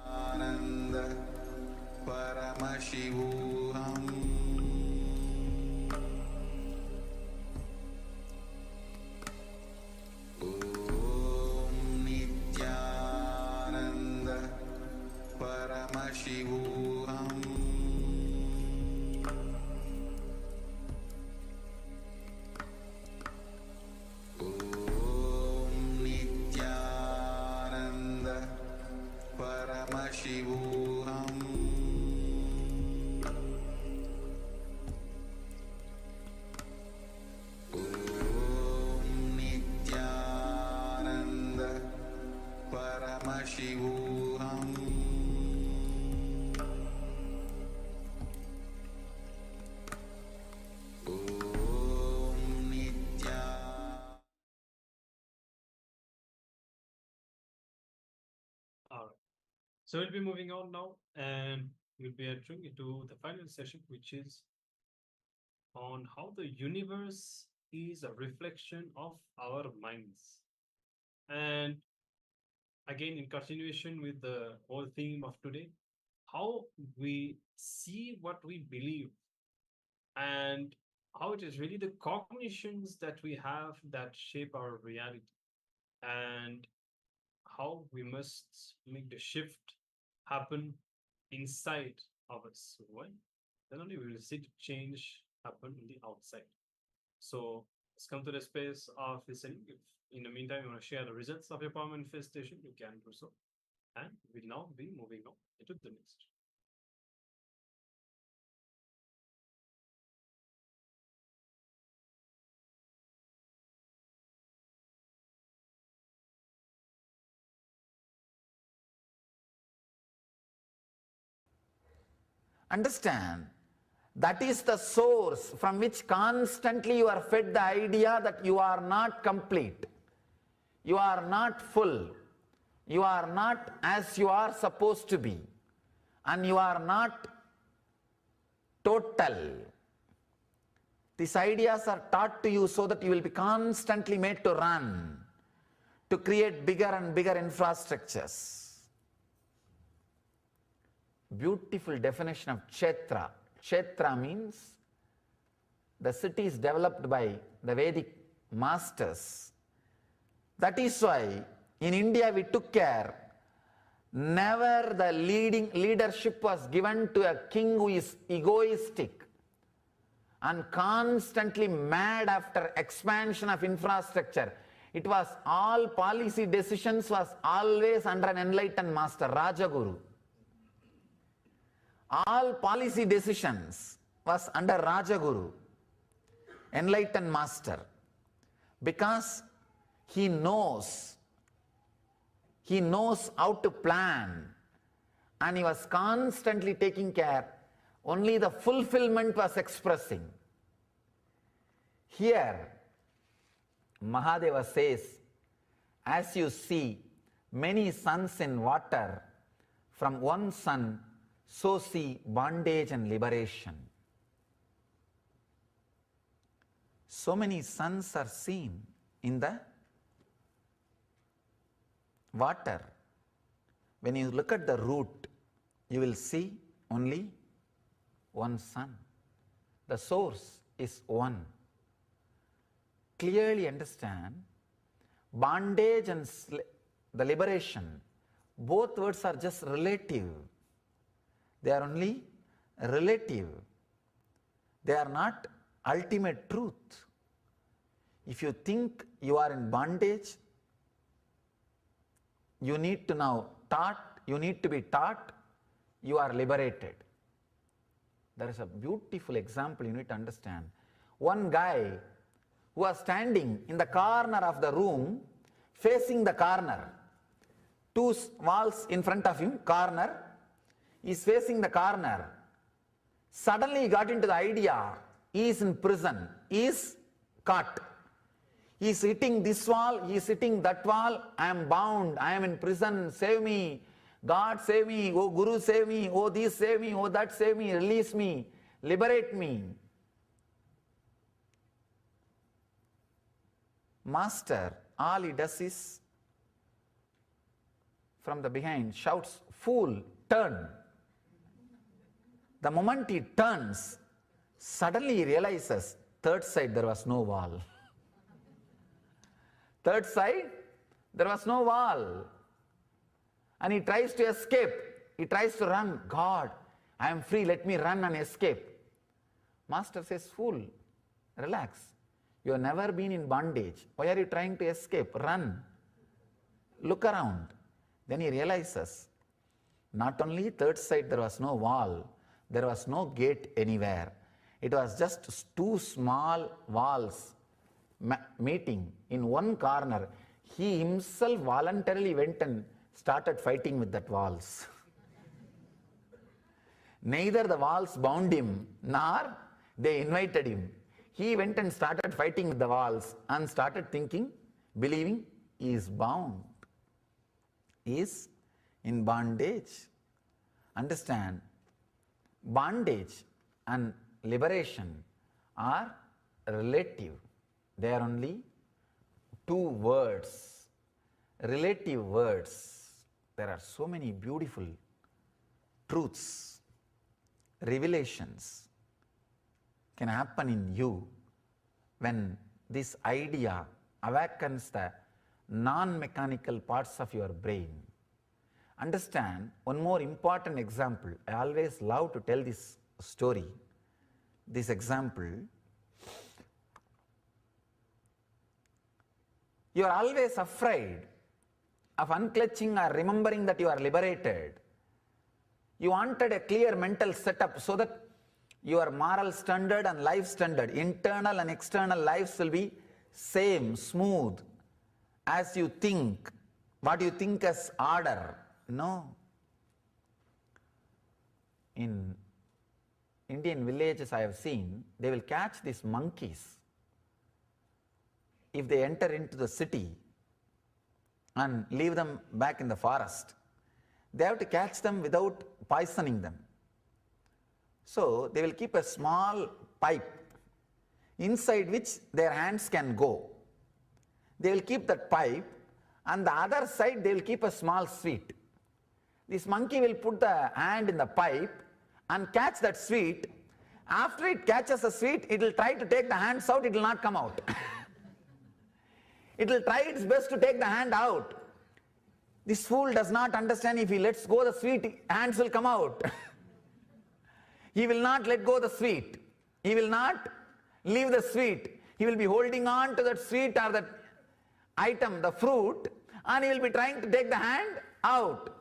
Ananda Paramashivoham Om Nithyananda Paramashivoham Om Nithyananda Paramashivoham Om Nithyananda Paramashivoham Om Nithyananda All right. So we'll be moving on now, and we'll be entering into the final session, which is on how the universe is a reflection of our minds. And again, in continuation with the whole theme of today, how we see what we believe and how it is really the cognitions that we have that shape our reality, and how we must make the shift happen inside of us. Why? Then only we will see the change happen in the outside. So let's come to the space of listening. If in the meantime you want to share the results of your power manifestation, you can do so. And we'll now be moving on into the next. Understand, that is the source from which constantly you are fed the idea that you are not complete, you are not full, you are not as you are supposed to be, and you are not total. These ideas are taught to you so that you will be constantly made to run, to create bigger and bigger infrastructures. Beautiful definition of Kshetra. Kshetra means the cities developed by the Vedic masters. That is why in India we took care, never the leadership was given to a king who is egoistic and constantly mad after expansion of infrastructure. It was all policy decisions was always under an enlightened master, Rajaguru. All policy decisions was under Rajaguru, enlightened master, because he knows how to plan and he was constantly taking care. Only the fulfillment was expressing. Here, Mahadeva says, as you see many suns in water, from one sun, so see bondage and liberation. So many suns are seen in the water. When you look at the root, you will see only one sun. The source is one. Clearly understand, bondage and the liberation, both words are just relative. They are only relative. They are not ultimate truth. If you think you are in bondage, you need to be taught you are liberated. There is a beautiful example you need to understand. One guy who was standing in the corner of the room, facing the corner, two walls in front of him, corner, he is facing the corner. Suddenly he got into the idea, he is in prison, he is caught. He is hitting this wall, he is hitting that wall, I am bound, I am in prison, save me, God save me, oh Guru save me, oh this save me, oh that save me, release me, liberate me. Master, all he does is, from the behind, shouts, fool, turn. The moment he turns, suddenly he realizes, third side there was no wall. Third side, there was no wall. And he tries to escape. He tries to run. God, I am free, let me run and escape. Master says, fool, relax. You have never been in bondage. Why are you trying to escape? Run. Look around. Then he realizes, not only third side there was no wall, there was no gate anywhere. It was just two small walls meeting in one corner. He himself voluntarily went and started fighting with that walls. Neither the walls bound him, nor they invited him. He went and started fighting with the walls and started thinking, believing he is bound. He is in bondage. Understand, bondage and liberation are relative. They are only two words, relative words. There are so many beautiful truths, revelations can happen in you when this idea awakens the non-mechanical parts of your brain. Understand one more important example. I always love to tell this story, this example. You are always afraid of unclutching or remembering that you are liberated. You wanted a clear mental setup so that your moral standard and life standard, internal and external lives will be same, smooth, as you think, what you think as order. No. In Indian villages I have seen, they will catch these monkeys if they enter into the city and leave them back in the forest. They have to catch them without poisoning them. So they will keep a small pipe inside which their hands can go. They will keep that pipe, and the other side they will keep a small sweet. This monkey will put the hand in the pipe and catch that sweet. After it catches the sweet, it will try to take the hands out, it will not come out. It will try its best to take the hand out. This fool does not understand, if he lets go the sweet, hands will come out. He will not let go the sweet. He will not leave the sweet. He will be holding on to that sweet or that item, the fruit, and he will be trying to take the hand out.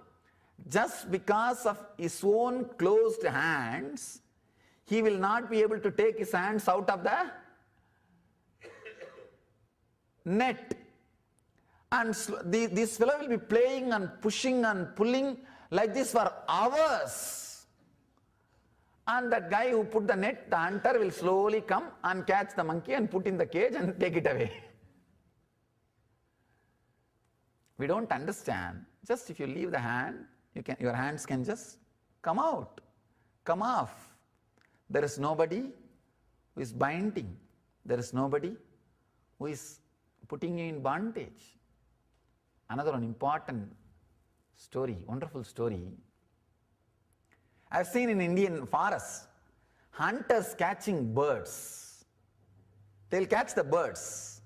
Just because of his own closed hands, he will not be able to take his hands out of the net. And this fellow will be playing and pushing and pulling like this for hours. And that guy who put the net, the hunter, will slowly come and catch the monkey and put in the cage and take it away. We don't understand. Just if you leave the hand, your hands can just come out, come off. There is nobody who is binding. There is nobody who is putting you in bondage. Another one important story, wonderful story. I've seen in Indian forests, hunters catching birds. They'll catch the birds.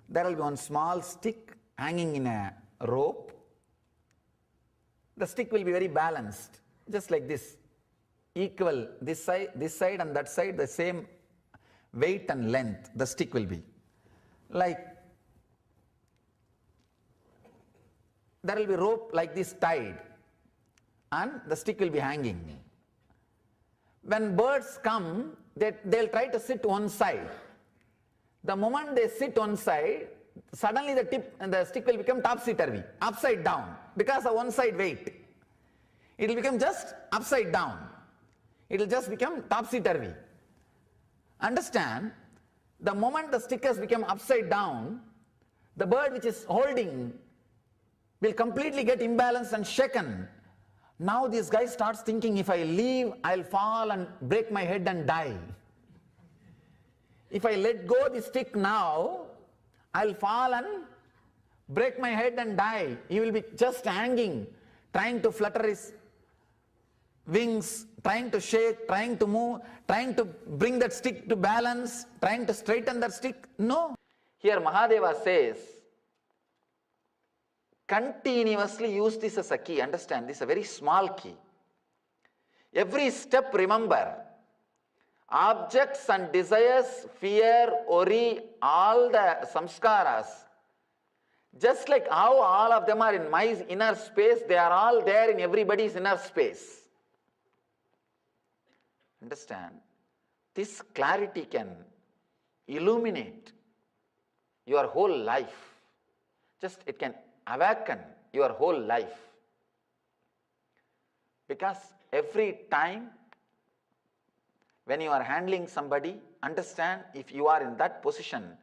There will be one small stick hanging in a rope. The stick will be very balanced, just like this, equal, this side and that side, the same weight and length the stick will be. Like, there will be rope like this tied and the stick will be hanging. When birds come, they'll try to sit one side. The moment they sit one side, suddenly the stick will become topsy-turvy, upside down, because of one side weight. It will become just upside down. It will just become topsy-turvy. Understand, the moment the stick has become upside down, the bird which is holding will completely get imbalanced and shaken. Now this guy starts thinking, if I leave, I'll fall and break my head and die. If I let go the stick now, I'll fall and break my head and die. He will be just hanging, trying to flutter his wings, trying to shake, trying to move, trying to bring that stick to balance, trying to straighten that stick. No. Here Mahadeva says, continuously use this as a key. Understand, this is a very small key. Every step, remember, objects and desires, fear, worry, all the samskaras, just like how all of them are in my inner space, they are all there in everybody's inner space. Understand, this clarity can illuminate your whole life. Just it can awaken your whole life. Because every time when you are handling somebody, understand, if you are in that position,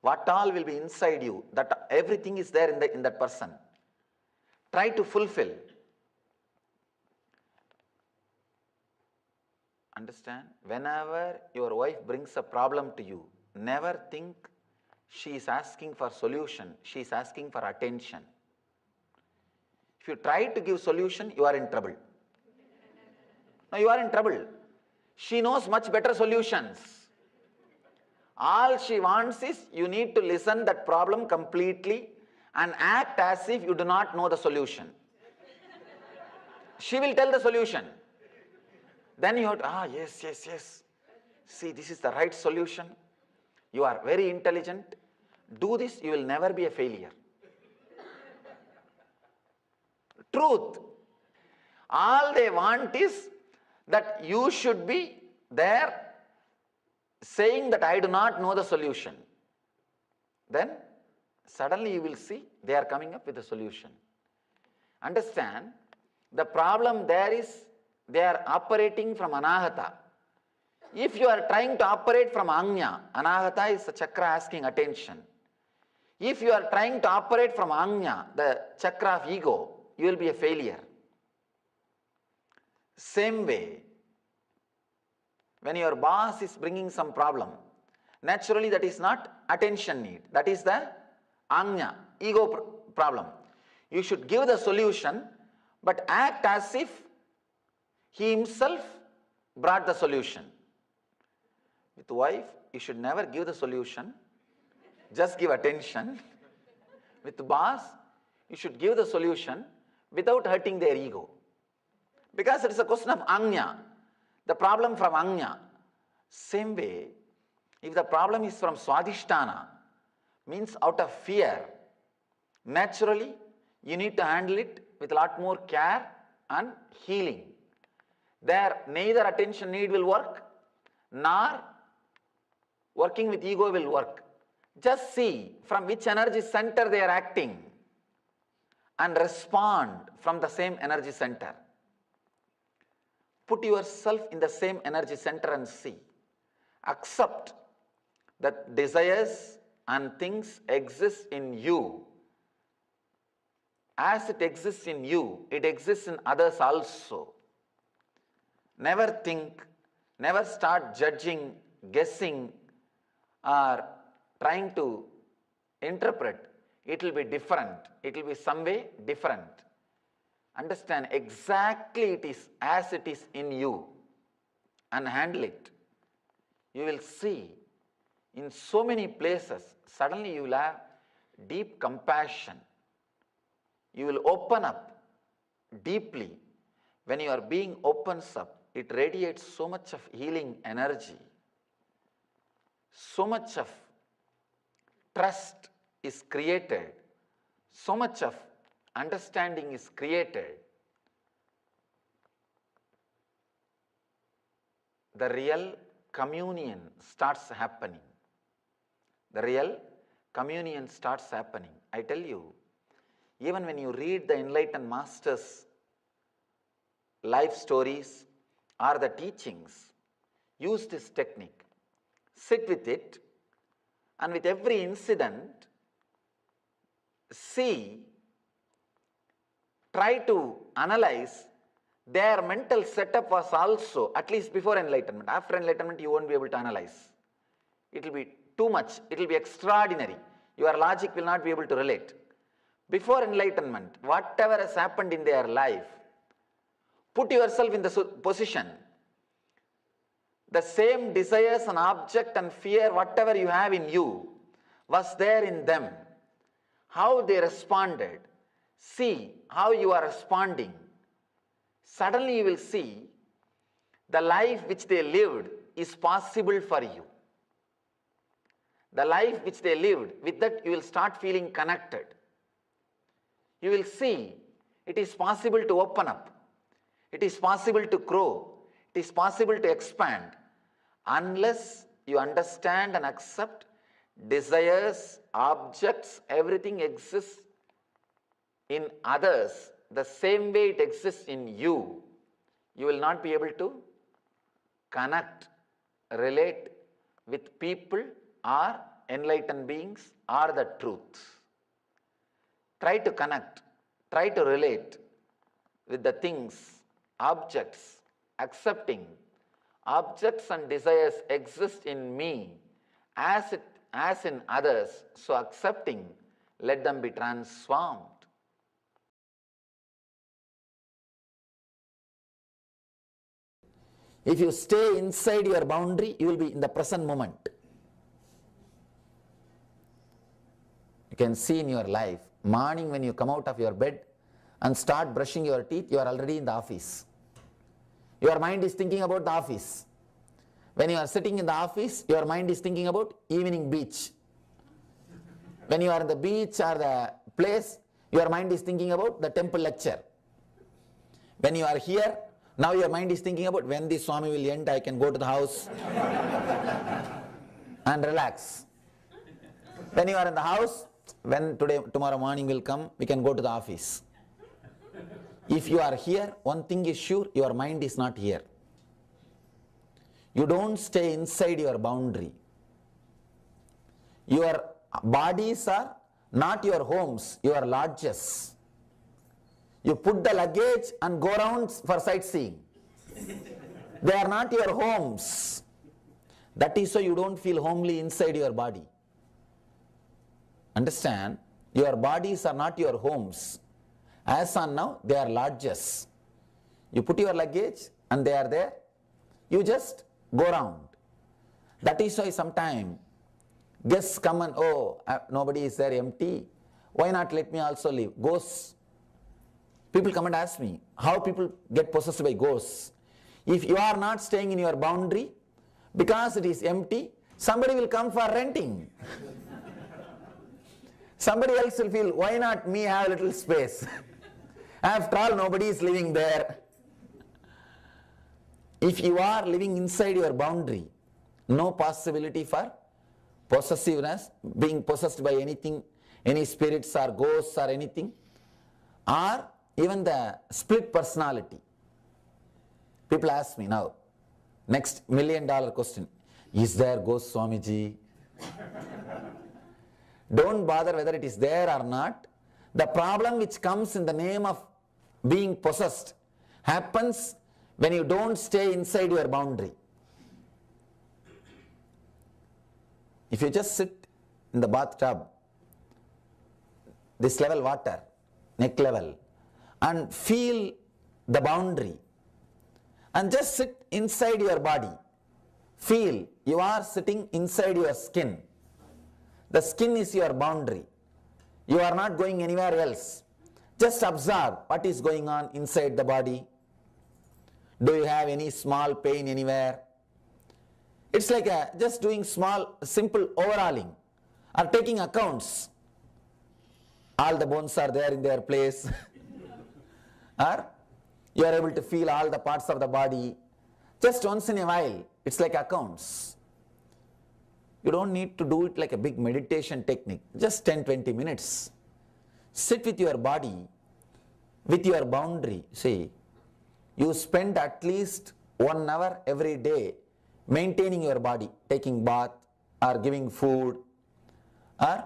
what all will be inside you, that everything is there in that person. Try to fulfill. Understand, whenever your wife brings a problem to you, never think she is asking for solution, she is asking for attention. If you try to give solution, you are in trouble. No, you are in trouble. She knows much better solutions. All she wants is you need to listen that problem completely and act as if you do not know the solution. She will tell the solution. Then you have to, yes. See, this is the right solution. You are very intelligent. Do this, you will never be a failure. Truth. All they want is that you should be there saying that I do not know the solution. Then suddenly you will see they are coming up with a solution. Understand, the problem there is they are operating from anahata. If you are trying to operate from anya, anahata is the chakra asking attention. If you are trying to operate from anya, the chakra of ego, you will be a failure. Same way, when your boss is bringing some problem, naturally that is not attention need, that is the anya, ego problem. You should give the solution, but act as if he himself brought the solution. With wife, you should never give the solution, just give attention. With boss, you should give the solution without hurting their ego. Because it is a question of anya, the problem from anya. Same way, if the problem is from swadhisthana, means out of fear, naturally you need to handle it with a lot more care and healing. There neither attention need will work, nor working with ego will work. Just see from which energy center they are acting. and respond from the same energy center. Put yourself in the same energy center and see. Accept that desires and things exist in you. As it exists in you, it exists in others also. Never think, never start judging, guessing, or trying to interpret. It will be different. It will be some way different. Understand exactly it is as it is in you and handle it. You will see in so many places, suddenly you will have deep compassion. You will open up deeply. When your being opens up, it radiates so much of healing energy. So much of trust is created. So much of understanding is created. The real communion starts happening. The real communion starts happening. I tell you, even when you read the enlightened masters' life stories or the teachings, use this technique. Sit with it, and with every incident, see, try to analyze their mental setup was also, at least before enlightenment. After enlightenment, you won't be able to analyze. It will be too much. It will be extraordinary. Your logic will not be able to relate. Before enlightenment, whatever has happened in their life, put yourself in the position. The same desires and object and fear, whatever you have in you, was there in them. How they responded. See how you are responding. Suddenly you will see the life which they lived is possible for you. The life which they lived, with that you will start feeling connected. You will see it is possible to open up. It is possible to grow. It is possible to expand. Unless you understand and accept desires, objects, everything exists in others the same way it exists in you, you will not be able to connect, relate with people or enlightened beings or the truth. Try to connect, try to relate with the things, objects, accepting objects and desires exist in me as in others, so accepting, let them be transformed. If you stay inside your boundary, you will be in the present moment. You can see in your life, morning when you come out of your bed and start brushing your teeth, you are already in the office. Your mind is thinking about the office. When you are sitting in the office, your mind is thinking about evening beach. When you are in the beach or the place, your mind is thinking about the temple lecture. When you are here, now your mind is thinking about when the Swami will end, I can go to the house and relax. When you are in the house, when tomorrow morning will come, we can go to the office. If you are here, one thing is sure, your mind is not here. You don't stay inside your boundary. Your bodies are not your homes, your lodges. You put the luggage and go around for sightseeing. They are not your homes. That is why you don't feel homely inside your body. Understand? Your bodies are not your homes. As on now, they are lodges. You put your luggage and they are there. You just go around. That is why sometimes guests come and, nobody is there, empty. Why not let me also leave? Ghosts. People come and ask me, how people get possessed by ghosts. If you are not staying in your boundary, because it is empty, somebody will come for renting. Somebody else will feel, why not me have a little space? After all, nobody is living there. If you are living inside your boundary, no possibility for possessiveness, being possessed by anything, any spirits or ghosts or anything. or even the split personality. People ask me now, next $1 million question, is there ghost Swamiji? Don't bother whether it is there or not. The problem which comes in the name of being possessed happens when you don't stay inside your boundary. If you just sit in the bathtub, this level water, neck level, and feel the boundary, and just sit inside your body, feel you are sitting inside your skin. The skin is your boundary. You are not going anywhere else. Just observe what is going on inside the body. Do you have any small pain anywhere? It's like just doing small, simple overhauling or taking accounts. All the bones are there in their place. Or you are able to feel all the parts of the body. Just once in a while, it's like accounts. You don't need to do it like a big meditation technique. Just 10-20 minutes. Sit with your body, with your boundary. See, you spend at least 1 hour every day maintaining your body, taking bath or giving food or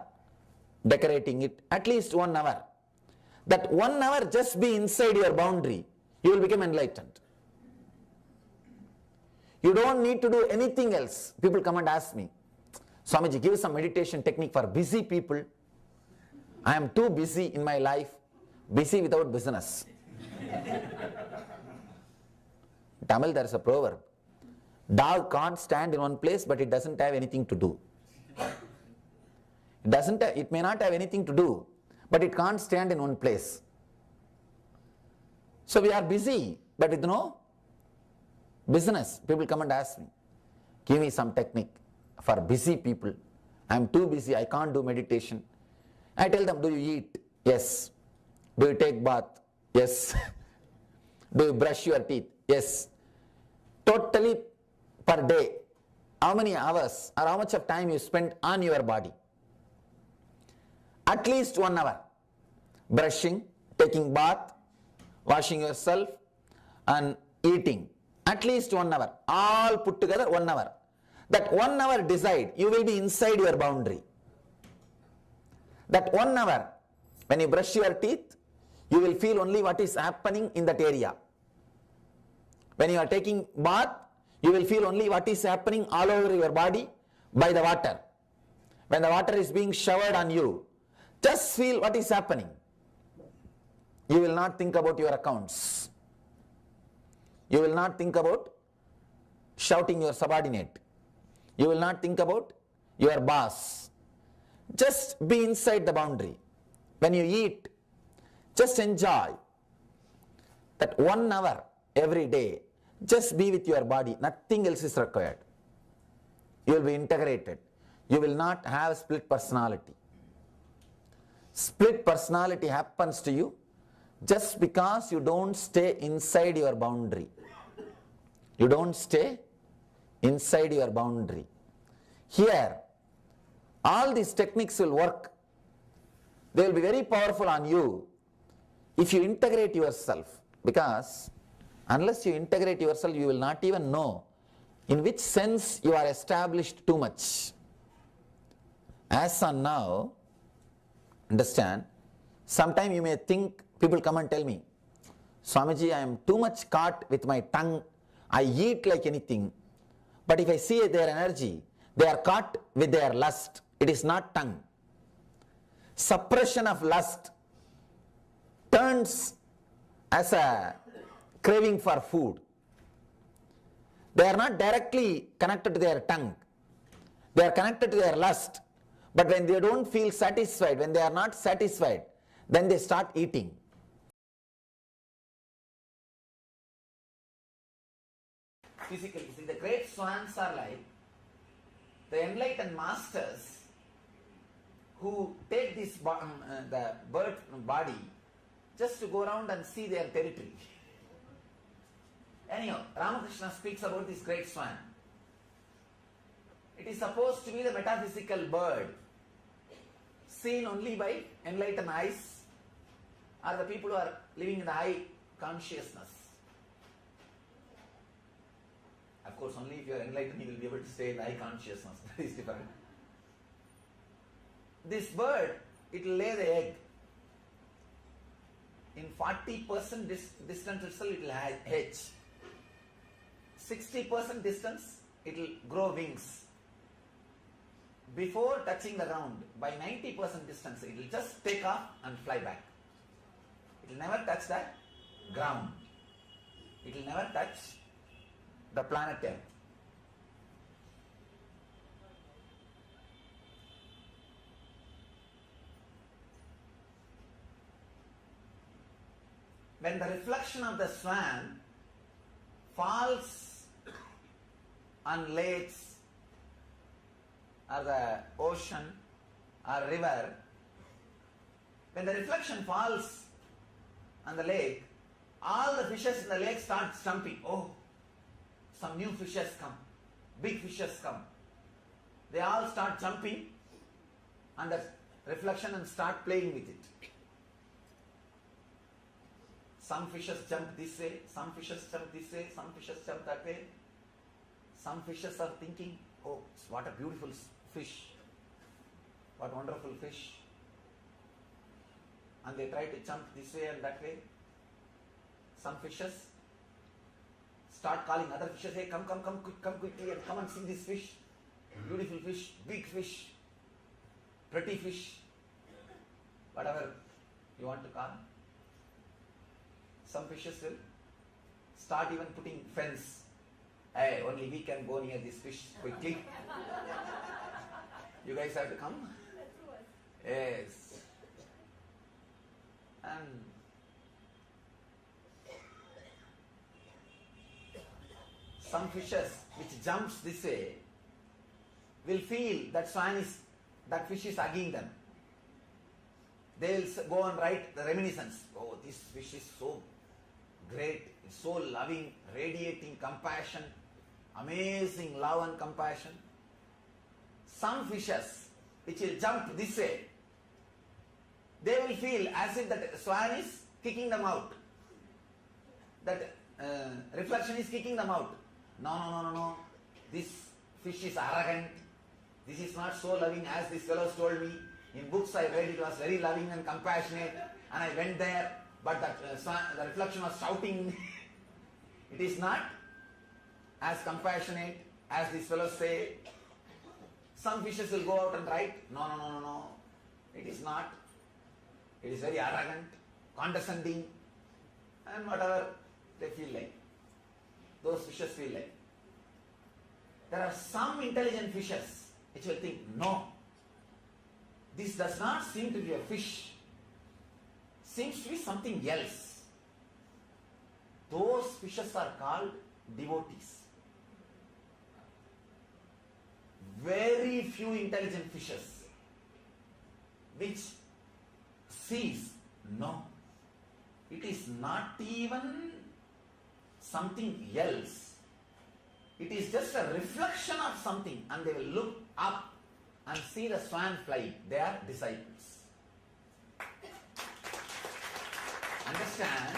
decorating it, at least 1 hour. That 1 hour just be inside your boundary, you will become enlightened. You don't need to do anything else. People come and ask me, Swamiji, give some meditation technique for busy people. I am too busy in my life, busy without business. In Tamil there is a proverb, dog can't stand in one place but it doesn't have anything to do. It may not have anything to do, but it can't stand in one place. So we are busy, but with no business. People come and ask me, give me some technique for busy people. I am too busy, I can't do meditation. I tell them, do you eat? Yes. Do you take bath? Yes. Do you brush your teeth? Yes. Totally per day, how many hours or how much of time you spend on your body? At least 1 hour. Brushing, taking bath, washing yourself and eating. At least 1 hour. All put together 1 hour. That 1 hour decide, you will be inside your boundary. That 1 hour, when you brush your teeth, you will feel only what is happening in that area. When you are taking bath, you will feel only what is happening all over your body by the water. When the water is being showered on you, just feel what is happening. You will not think about your accounts. You will not think about shouting your subordinate. You will not think about your boss. Just be inside the boundary. When you eat, just enjoy that 1 hour every day. Just be with your body. Nothing else is required. You will be integrated. You will not have split personality. Split personality happens to you just because you don't stay inside your boundary. You don't stay inside your boundary. Here, all these techniques will work. They will be very powerful on you if you integrate yourself, because unless you integrate yourself, you will not even know in which sense you are established too much. As on now, understand, sometime you may think, people come and tell me, Swamiji, I am too much caught with my tongue. I eat like anything. But if I see their energy, they are caught with their lust. It is not tongue. Suppression of lust turns as a craving for food. They are not directly connected to their tongue. They are connected to their lust. But when they don't feel satisfied, when they are not satisfied, then they start eating. Physically, see, the great swans are like the enlightened masters who take this the bird body just to go around and see their territory. Anyhow, Ramakrishna speaks about this great swan. It is supposed to be the metaphysical bird, seen only by enlightened eyes, are the people who are living in the high consciousness. Of course, only if you are enlightened, you will be able to stay in the high consciousness. That is different. This bird, it will lay the egg. In 40% distance itself, it will hatch. 60% distance, it will grow wings. Before touching the ground, by 90% distance, it will just take off and fly back. It will never touch the ground. It will never touch the planet Earth. When the reflection of the swan falls on lakes or the ocean or river, when the reflection falls on the lake, all the fishes in the lake start jumping. Oh, some new fishes come, big fishes come. They all start jumping on the reflection and start playing with it. Some fishes jump this way, some fishes jump this way, some fishes jump that way. Some fishes are thinking, oh, what a beautiful fish, what wonderful fish. And they try to jump this way and that way. Some fishes start calling other fishes, hey, come quickly and come and see this fish. Beautiful fish, big fish, pretty fish, whatever you want to call. Some fishes will start even putting fence. Hey, only we can go near this fish quickly. You guys have to come? Yes. And some fishes which jumps this way will feel that that fish is hugging them. They will go and write the reminiscence. Oh, this fish is so great, so loving, radiating compassion, amazing love and compassion. Some fishes which will jump this way, they will feel as if that swan is kicking them out. That reflection is kicking them out. No. This fish is arrogant. This is not so loving as this fellow told me. In books I read it was very loving and compassionate, and I went there, but the reflection was shouting. It is not as compassionate as these fellows say. Some fishes will go out and write, no. It is not. It is very arrogant, condescending, and whatever they feel like. Those fishes feel like. There are some intelligent fishes which will think, no, this does not seem to be a fish. Seems to be something else. Those fishes are called devotees. Very few intelligent fishes which sees, no, it is not even something else. It is just a reflection of something, and they will look up and see the swan flying. They are disciples. Understand?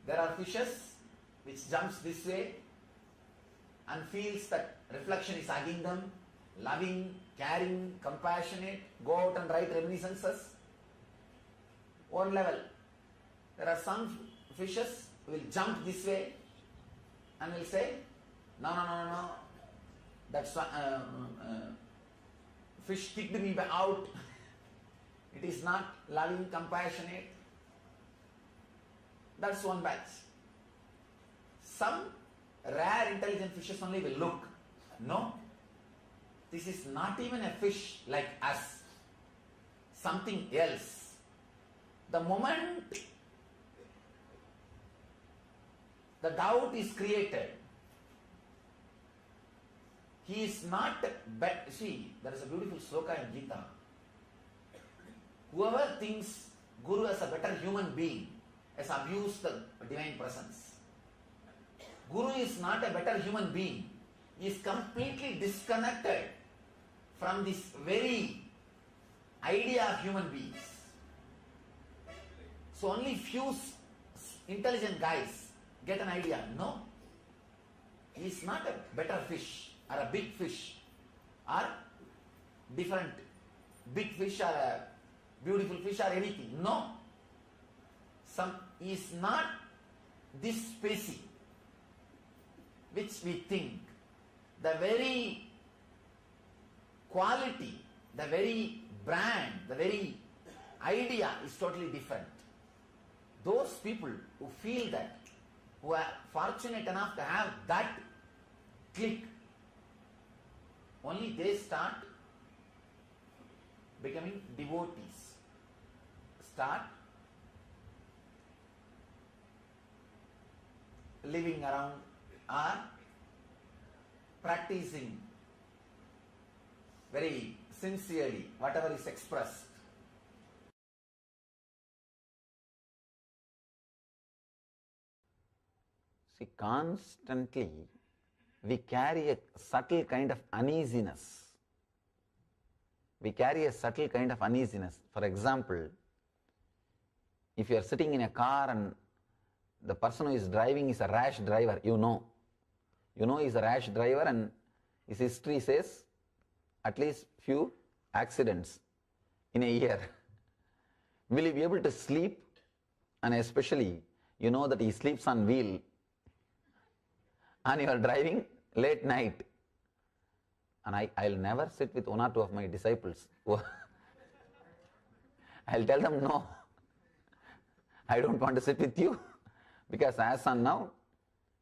There are fishes which jumps this way and feels that reflection is hugging them, loving, caring, compassionate, go out and write reminiscences. One level. There are some fishes who will jump this way and will say, no. That's fish kicked me out. It is not loving, compassionate. That's one batch. Some rare intelligent fishes only will look. No, this is not even a fish like us. Something else. The moment the doubt is created, he is not see, there is a beautiful sloka in Gita. Whoever thinks Guru as a better human being has abused the divine presence. Guru is not a better human being. He is completely disconnected from this very idea of human beings. So only few intelligent guys get an idea. No. He is not a better fish or a big fish or different big fish or a beautiful fish or anything. No. He is not this species which we think. The very quality, the very brand, the very idea is totally different. Those people who feel that, who are fortunate enough to have that click, only they start becoming devotees, start living around or practicing very sincerely whatever is expressed. See, constantly we carry a subtle kind of uneasiness. We carry a subtle kind of uneasiness. For example, if you are sitting in a car and the person who is driving is a rash driver, you know he's a rash driver and his history says at least few accidents in a year. Will you be able to sleep? And especially, you know that he sleeps on wheel and you are driving late night. And I'll never sit with one or two of my disciples. I'll tell them, no, I don't want to sit with you because as on now,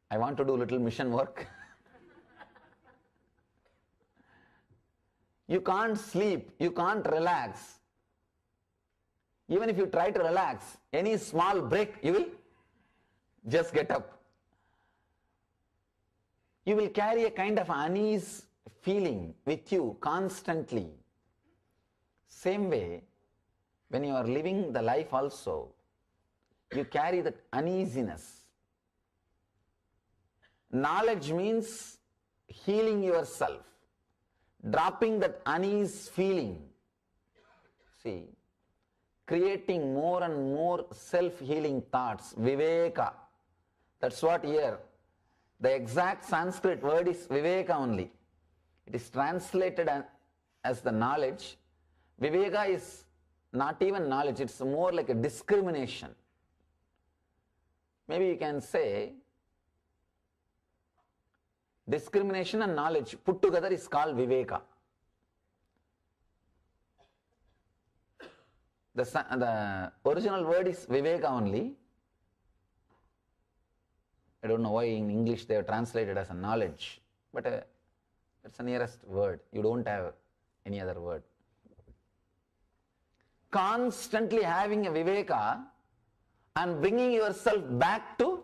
I want to do little mission work. You can't sleep, you can't relax. Even if you try to relax, any small break, you will just get up. You will carry a kind of unease feeling with you constantly. Same way, when you are living the life also, you carry that uneasiness. Knowledge means healing yourself, dropping that unease feeling. See, creating more and more self-healing thoughts, viveka. That's what here, the exact Sanskrit word is viveka only. It is translated as the knowledge. Viveka is not even knowledge, it's more like a discrimination. Maybe you can say discrimination and knowledge put together is called viveka. The original word is viveka only. I don't know why in English they have translated as a knowledge, but it's the nearest word. You don't have any other word. Constantly having a viveka and bringing yourself back to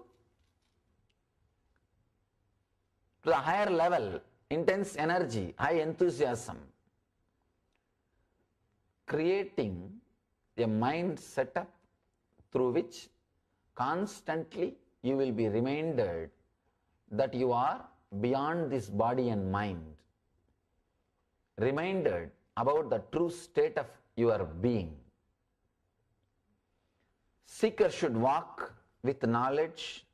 the higher level, intense energy, high enthusiasm, creating a mind setup through which constantly you will be reminded that you are beyond this body and mind, reminded about the true state of your being. Seeker should walk with knowledge,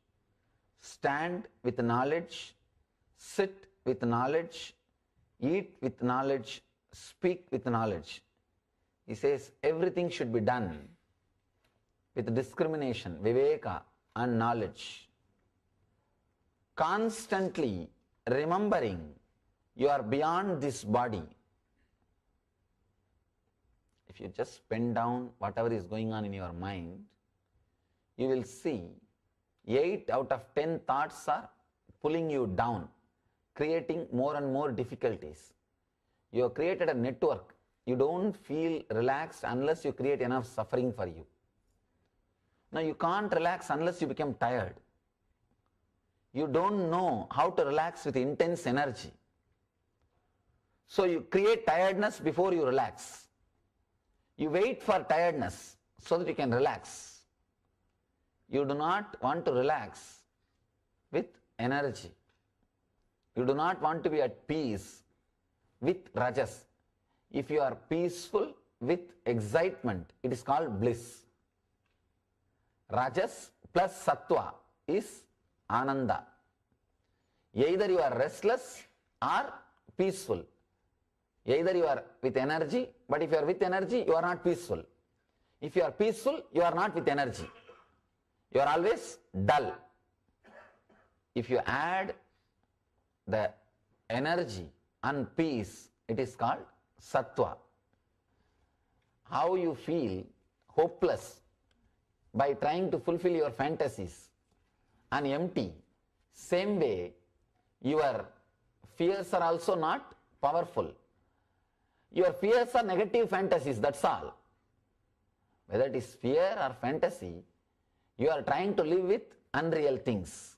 stand with knowledge, sit with knowledge, eat with knowledge, speak with knowledge. He says everything should be done with discrimination, viveka and knowledge. Constantly remembering you are beyond this body. If you just pen down whatever is going on in your mind, you will see 8 out of 10 thoughts are pulling you down, creating more and more difficulties. You have created a network. You don't feel relaxed unless you create enough suffering for you. Now you can't relax unless you become tired. You don't know how to relax with intense energy. So you create tiredness before you relax. You wait for tiredness so that you can relax. You do not want to relax with energy. You do not want to be at peace with rajas. If you are peaceful, with excitement, it is called bliss. Rajas plus sattva is ananda. Either you are restless or peaceful. Either you are with energy, but if you are with energy, you are not peaceful. If you are peaceful, you are not with energy. You are always dull. If you add the energy and peace, it is called sattva. How you feel hopeless by trying to fulfill your fantasies and empty, same way your fears are also not powerful. Your fears are negative fantasies, that's all. Whether it is fear or fantasy, you are trying to live with unreal things.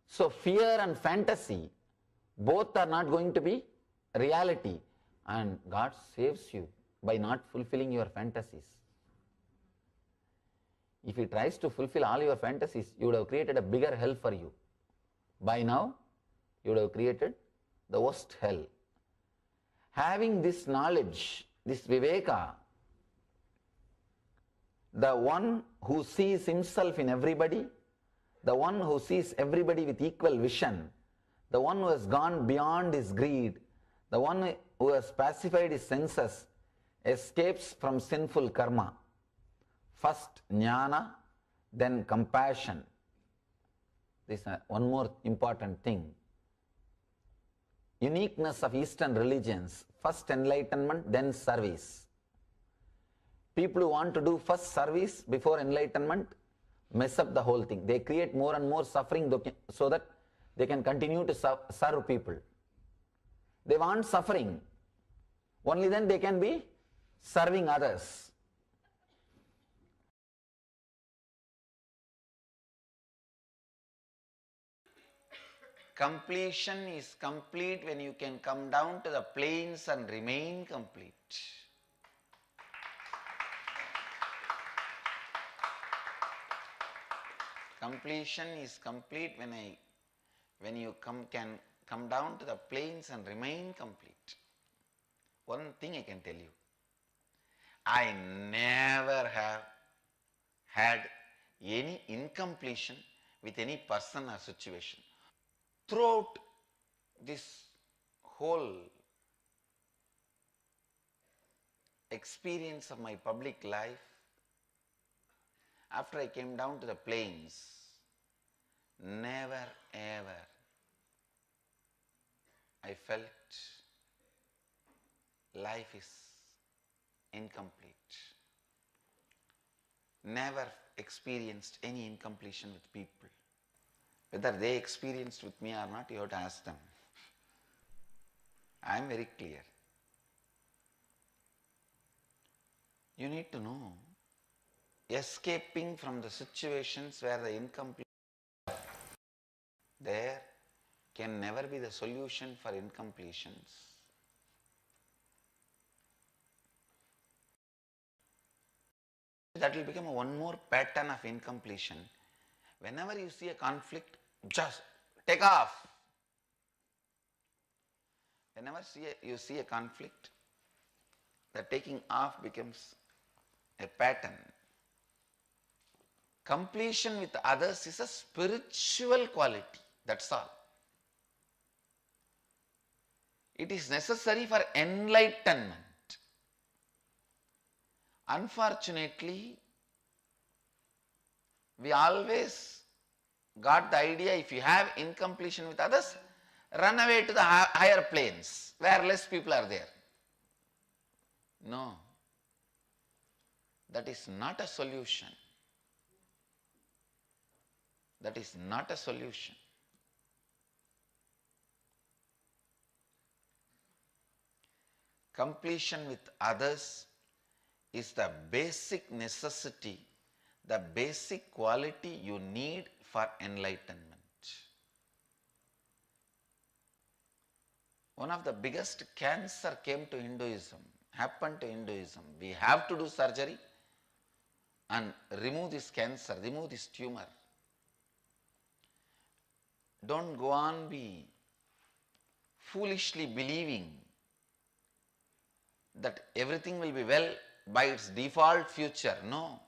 So fear and fantasy, both are not going to be reality, and God saves you by not fulfilling your fantasies. If He tries to fulfill all your fantasies, you would have created a bigger hell for you. By now, you would have created the worst hell. Having this knowledge, this viveka, the one who sees himself in everybody, the one who sees everybody with equal vision, the one who has gone beyond his greed, the one who has pacified his senses, escapes from sinful karma. First jnana, then compassion. This is one more important thing. Uniqueness of Eastern religions, first enlightenment, then service. People who want to do first service before enlightenment mess up the whole thing. They create more and more suffering so that they can continue to serve people. They want suffering. Only then they can be serving others. Completion is complete when you can come down to the plains and remain complete. Completion is complete when you can come down to the plains and remain complete. One thing I can tell you, I never have had any incompletion with any person or situation. Throughout this whole experience of my public life, after I came down to the plains, never ever I felt life is incomplete. Never experienced any incompletion with people. Whether they experienced with me or not, you have to ask them. I am very clear. You need to know, escaping from the situations where the incomplete there can never be the solution for incompletions. That will become one more pattern of incompletion. Whenever you see a conflict, just take off. Whenever you see a conflict, the taking off becomes a pattern. Completion with others is a spiritual quality, that's all. It is necessary for enlightenment. Unfortunately, we always got the idea, if you have incompletion with others, run away to the higher planes where less people are there. No, that is not a solution. That is not a solution. Completion with others is the basic necessity, the basic quality you need for enlightenment. One of the biggest cancer came to Hinduism, happened to Hinduism. We have to do surgery and remove this cancer, remove this tumor. Don't go on be foolishly believing that everything will be well by its default future. No.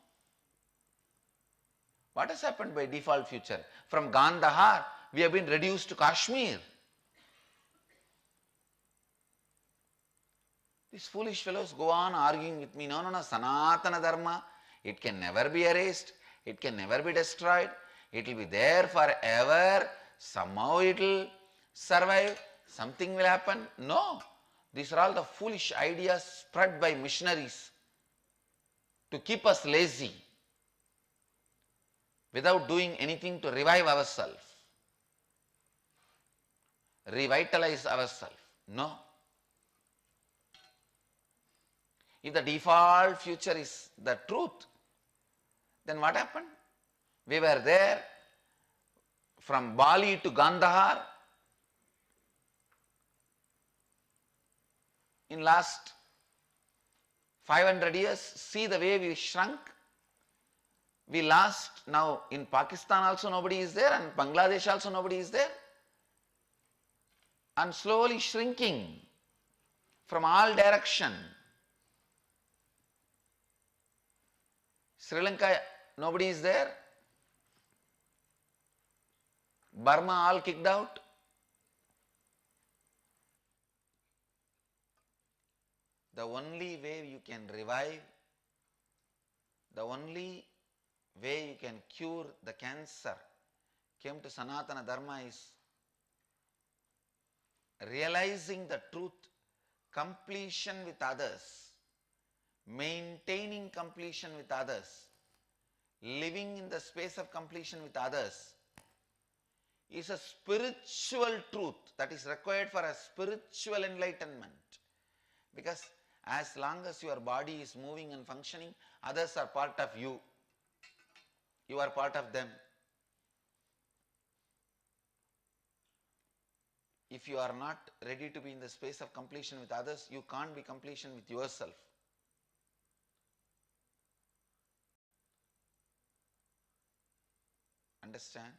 What has happened by default future? From Gandhar, we have been reduced to Kashmir. These foolish fellows go on arguing with me. No, no, no, Sanatana Dharma, it can never be erased, it can never be destroyed, it will be there forever, somehow it will survive, something will happen. No, these are all the foolish ideas spread by missionaries to keep us lazy without doing anything to revive ourselves, revitalize ourselves. No. If the default future is the truth, then what happened? We were there from Bali to Gandhar in last 500 years. See the way we shrunk. We lost. Now in Pakistan also nobody is there, and Bangladesh also nobody is there, and slowly shrinking from all direction. Sri Lanka, nobody is there. Burma, all kicked out. The only way you can revive, the only way you can cure the cancer came to Sanatana Dharma is realizing the truth, completion with others, maintaining completion with others, living in the space of completion with others is a spiritual truth that is required for a spiritual enlightenment. Because as long as your body is moving and functioning, others are part of you. You are part of them. If you are not ready to be in the space of completion with others, you can't be completion with yourself. Understand?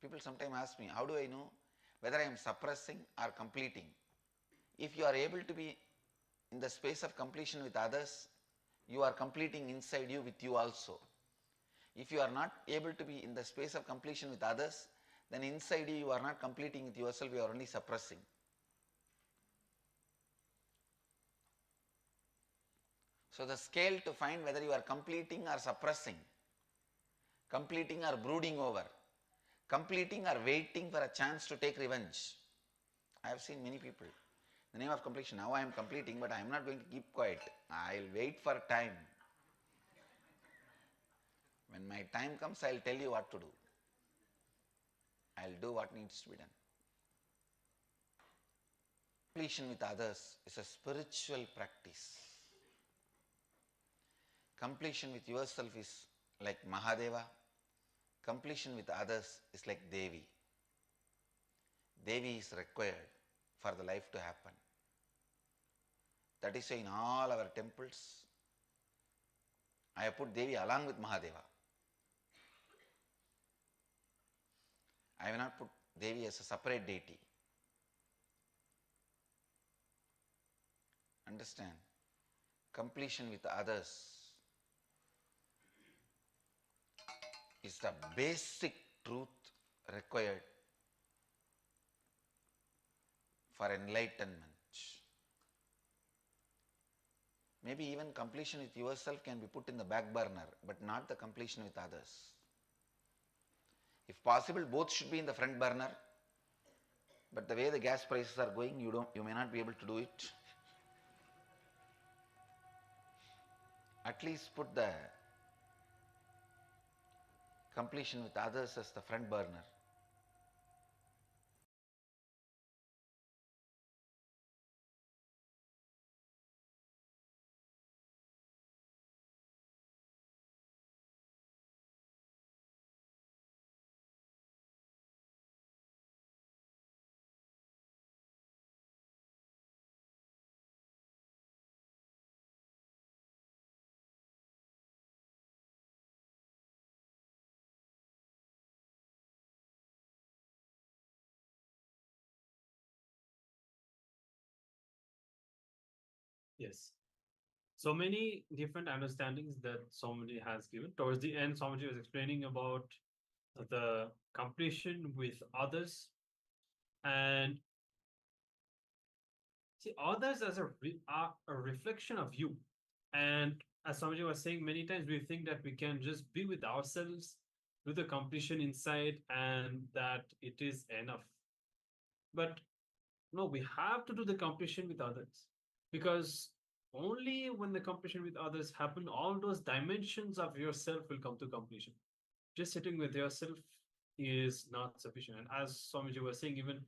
People sometimes ask me, how do I know whether I am suppressing or completing? If you are able to be in the space of completion with others, you are completing inside you with you also. If you are not able to be in the space of completion with others, then inside you, you are not completing with yourself, you are only suppressing. So the scale to find whether you are completing or suppressing, completing or brooding over, completing or waiting for a chance to take revenge. I have seen many people. In the name of completion, now I am completing, but I am not going to keep quiet. I will wait for time. When my time comes, I will tell you what to do. I will do what needs to be done. Completion with others is a spiritual practice. Completion with yourself is like Mahadeva. Completion with others is like Devi. Devi is required for the life to happen. That is why in all our temples, I have put Devi along with Mahadeva. I have not put Devi as a separate deity. Understand? Completion with others is the basic truth required for enlightenment. Maybe even completion with yourself can be put in the back burner, but not the completion with others. If possible, both should be in the front burner, but the way the gas prices are going, you may not be able to do it. At least put the completion with others as the front burner. Yes. So many different understandings that Swamiji has given. Towards the end, Swamiji was explaining about the completion with others, and see others as are a reflection of you. And as Swamiji was saying, many times we think that we can just be with ourselves, do the completion inside, and that it is enough. But no, we have to do the completion with others, because only when the completion with others happen, all those dimensions of yourself will come to completion. Just sitting with yourself is not sufficient. And as Swamiji was saying, even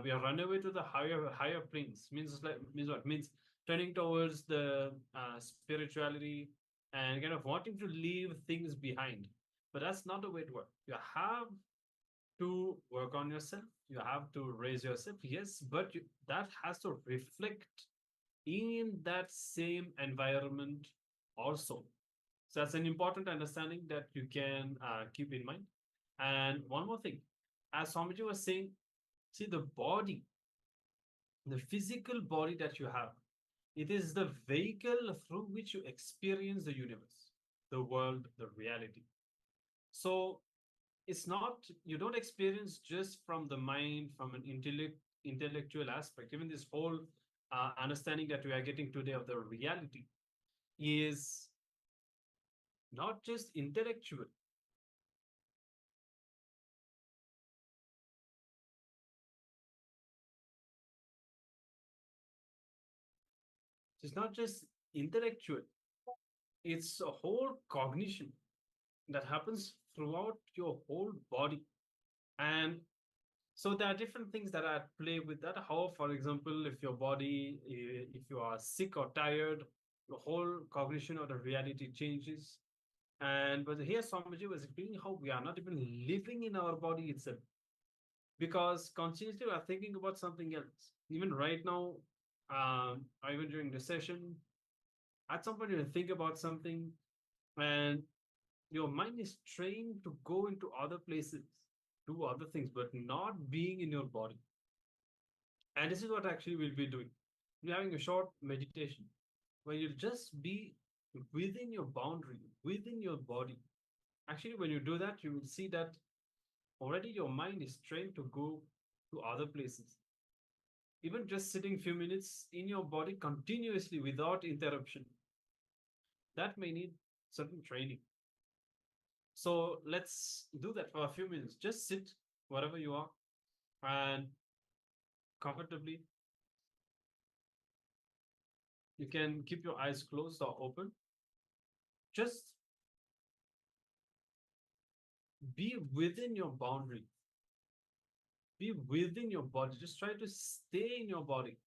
we are run away to the higher planes. Means what? Means turning towards the spirituality and kind of wanting to leave things behind. But that's not the way to work. You have to work on yourself. You have to raise yourself, yes, but that has to reflect in that same environment also. So that's an important understanding that you can keep in mind. And one more thing, as Swamiji was saying, see the body, the physical body that you have, it is the vehicle through which you experience the universe, the world, the reality. So it's not, you don't experience just from the mind, from an intellectual aspect. Even this whole understanding that we are getting today of the reality is not just intellectual. It's not just intellectual, it's a whole cognition that happens throughout your whole body. And so there are different things that are at play with that. How, for example, if your body, if you are sick or tired, the whole cognition of the reality changes. And but here Swamiji was explaining how we are not even living in our body itself, because consciously we are thinking about something else. Even right now, or even during the session, at some point you think about something, and your mind is trained to go into other places, do other things, but not being in your body. And this is what actually we'll be doing. We're having a short meditation where you'll just be within your boundary, within your body. Actually, when you do that, you will see that already your mind is trained to go to other places. Even just sitting few minutes in your body continuously without interruption, that may need certain training. So let's do that for a few minutes. Just sit wherever you are and comfortably. You can keep your eyes closed or open. Just be within your boundary. Be within your body. Just try to stay in your body.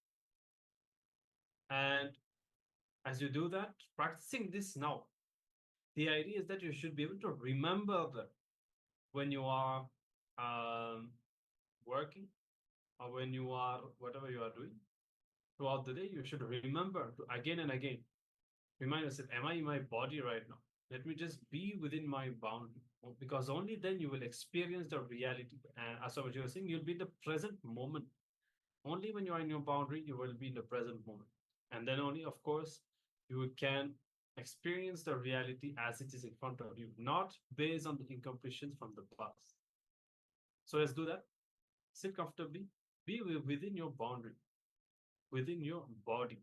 And as you do that, practicing this now, the idea is that you should be able to remember that when you are um, working or when you are whatever you are doing throughout the day, you should remember to again and again remind yourself, am I in my body right now? Let me just be within my boundary, because only then you will experience the reality. And as I was saying, you'll be in the present moment. Only when you are in your boundary, you will be in the present moment. And then only, of course, you can experience the reality as it is in front of you, not based on the incompletions from the past. So let's do that. Sit comfortably, be within your boundary, within your body.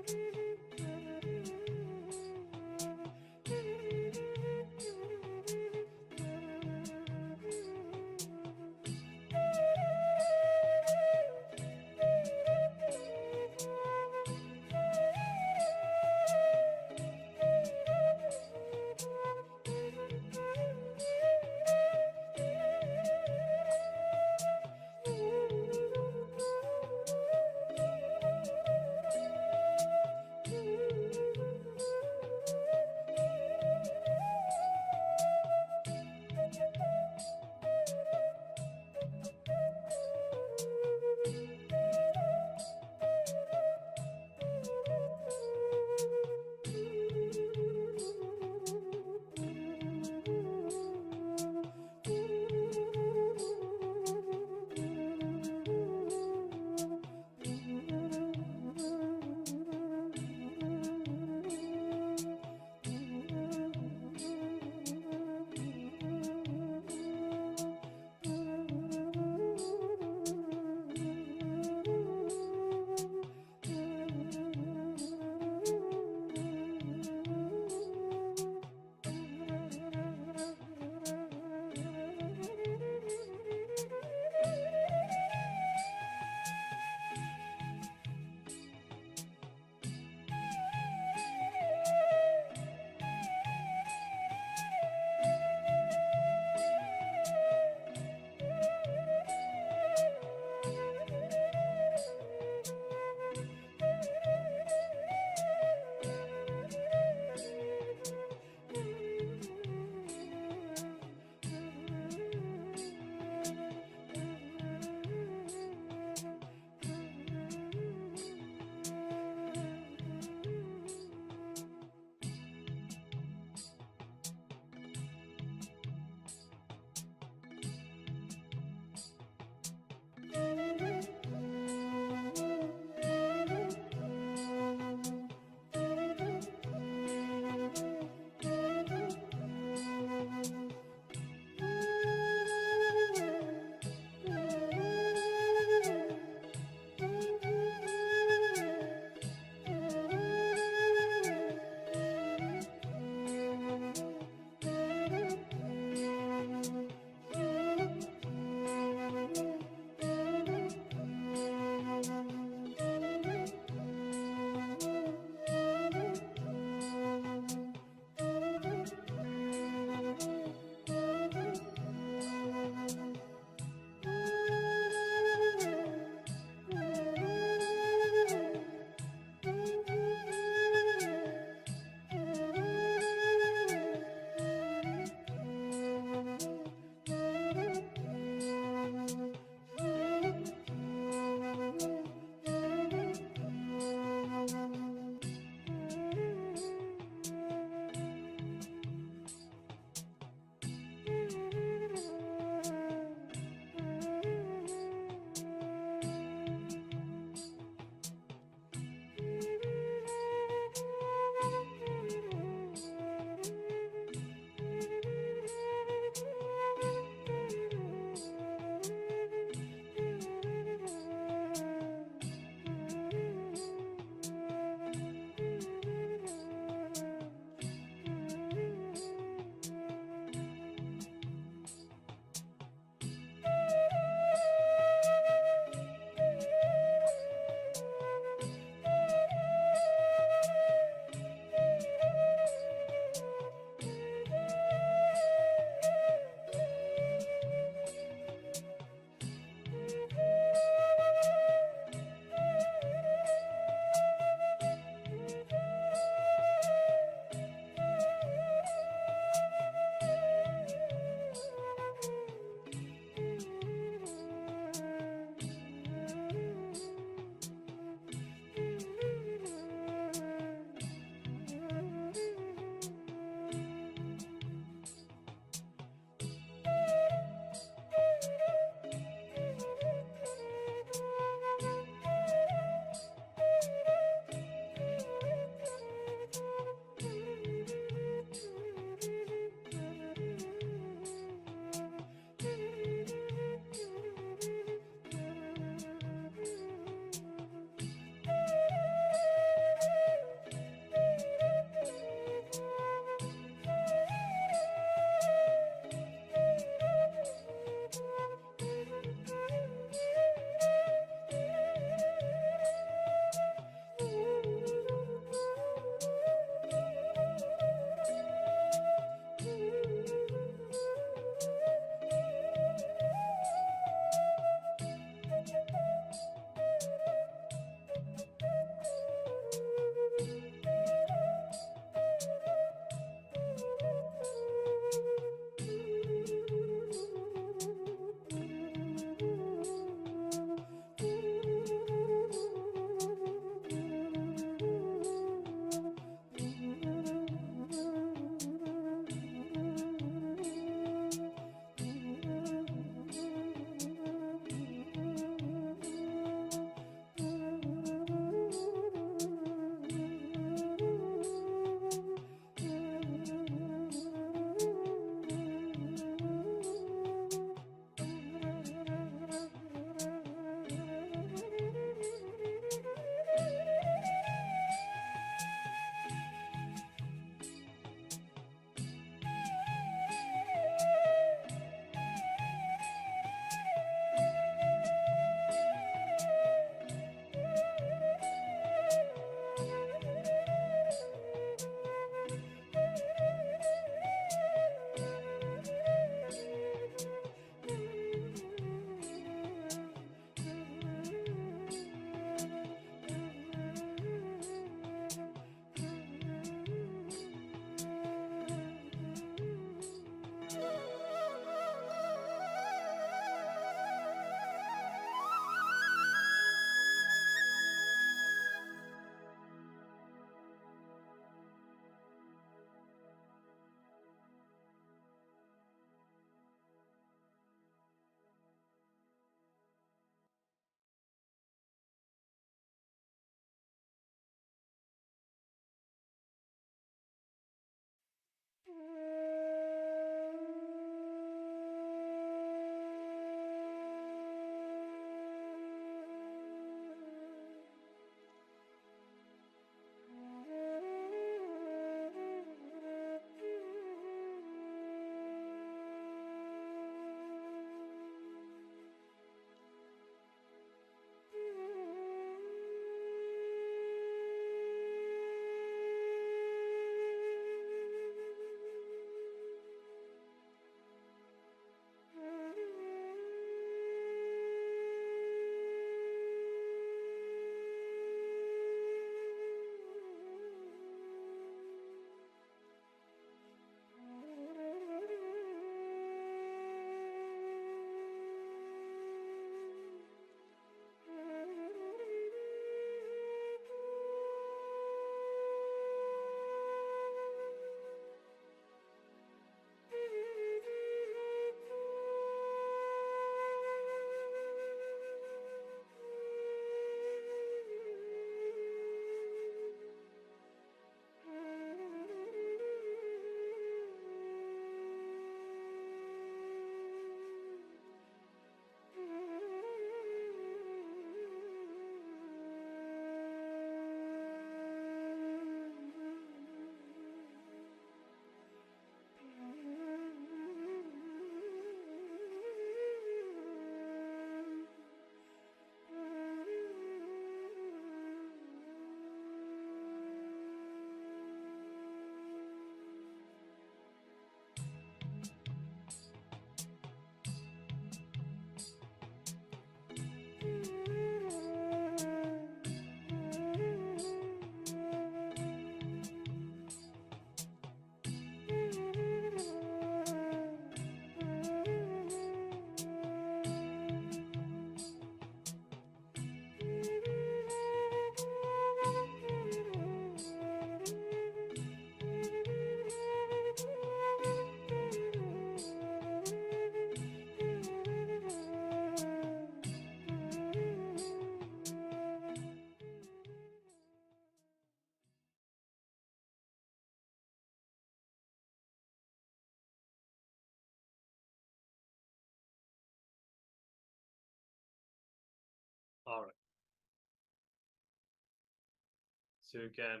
So you can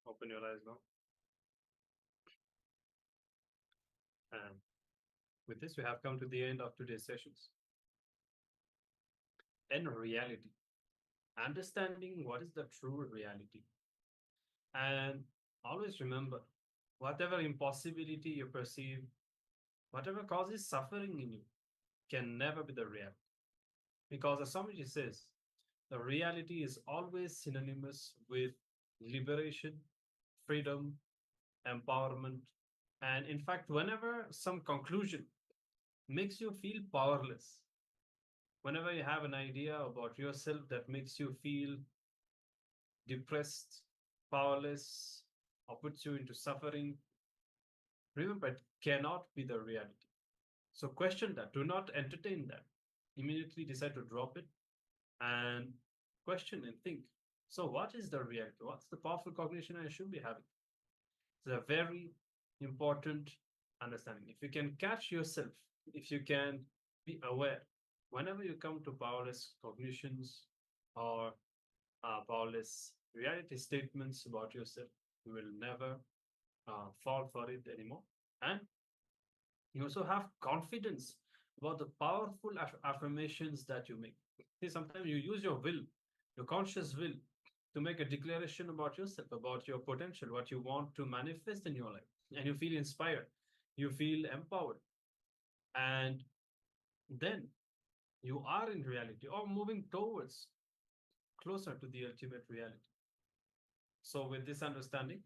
open your eyes now. And with this, we have come to the end of today's sessions. In reality, understanding what is the true reality. And always remember, whatever impossibility you perceive, whatever causes suffering in you, can never be the reality. Because as Swamiji says, the reality is always synonymous with liberation, freedom, empowerment. And in fact, whenever some conclusion makes you feel powerless, whenever you have an idea about yourself that makes you feel depressed, powerless, or puts you into suffering, remember it cannot be the reality. So question that, do not entertain that. Immediately decide to drop it and question and think. So what is the reality? What's the powerful cognition I should be having? It's a very important understanding. If you can catch yourself, if you can be aware, whenever you come to powerless cognitions or powerless reality statements about yourself, you will never fall for it anymore. And you also have confidence about the powerful affirmations that you make. See, sometimes you use your will, your conscious will, to make a declaration about yourself, about your potential, what you want to manifest in your life. And you feel inspired, you feel empowered. And then you are in reality or moving towards closer to the ultimate reality. So, with this understanding,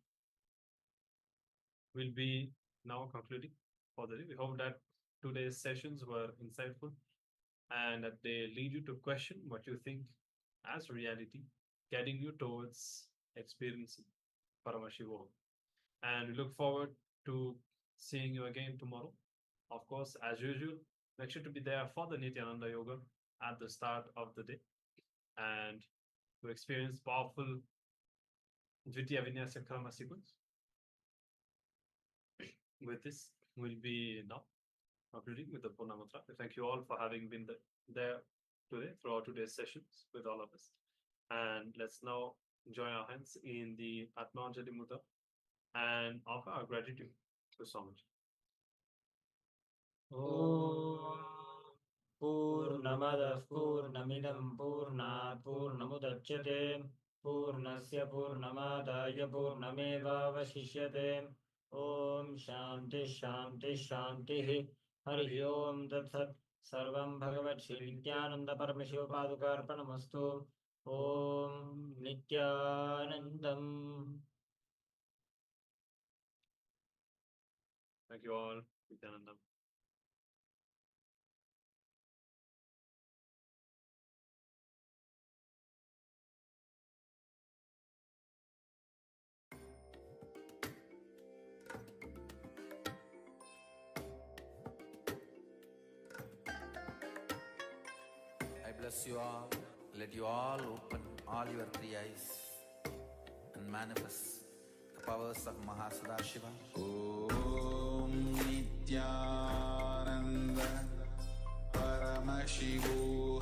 we'll be now concluding for the day. We hope that today's sessions were insightful and that they lead you to question what you think as reality, guiding you towards experiencing Paramashivoham. And we look forward to seeing you again tomorrow. Of course, as usual, make sure to be there for the Nithyananda Yoga at the start of the day and to experience powerful Dvitiya Vinyasa Karma sequence. With this, we'll be now concluding with the Purnamatra. Thank you all for having been there today throughout today's sessions with all of us. And let's now join our hands in the Atmanjali Mudra and offer our gratitude to Swamiji. Om Purnamadah Purnamidam Purnat Purnamudachyate Purnasya Purnamadaya Purnamevavashishyate Om Shanti Shanti Shanti Hari Om Tat Sat Sarvam Bhagavat Shri Nithyananda Paramashivopadukarpanamastu Om Nithyanandam. Thank you all. Nithyananda. I bless you all. Let you all open all your three eyes and manifest the powers of Mahasadashiva. Om Nithyananda Paramashivoham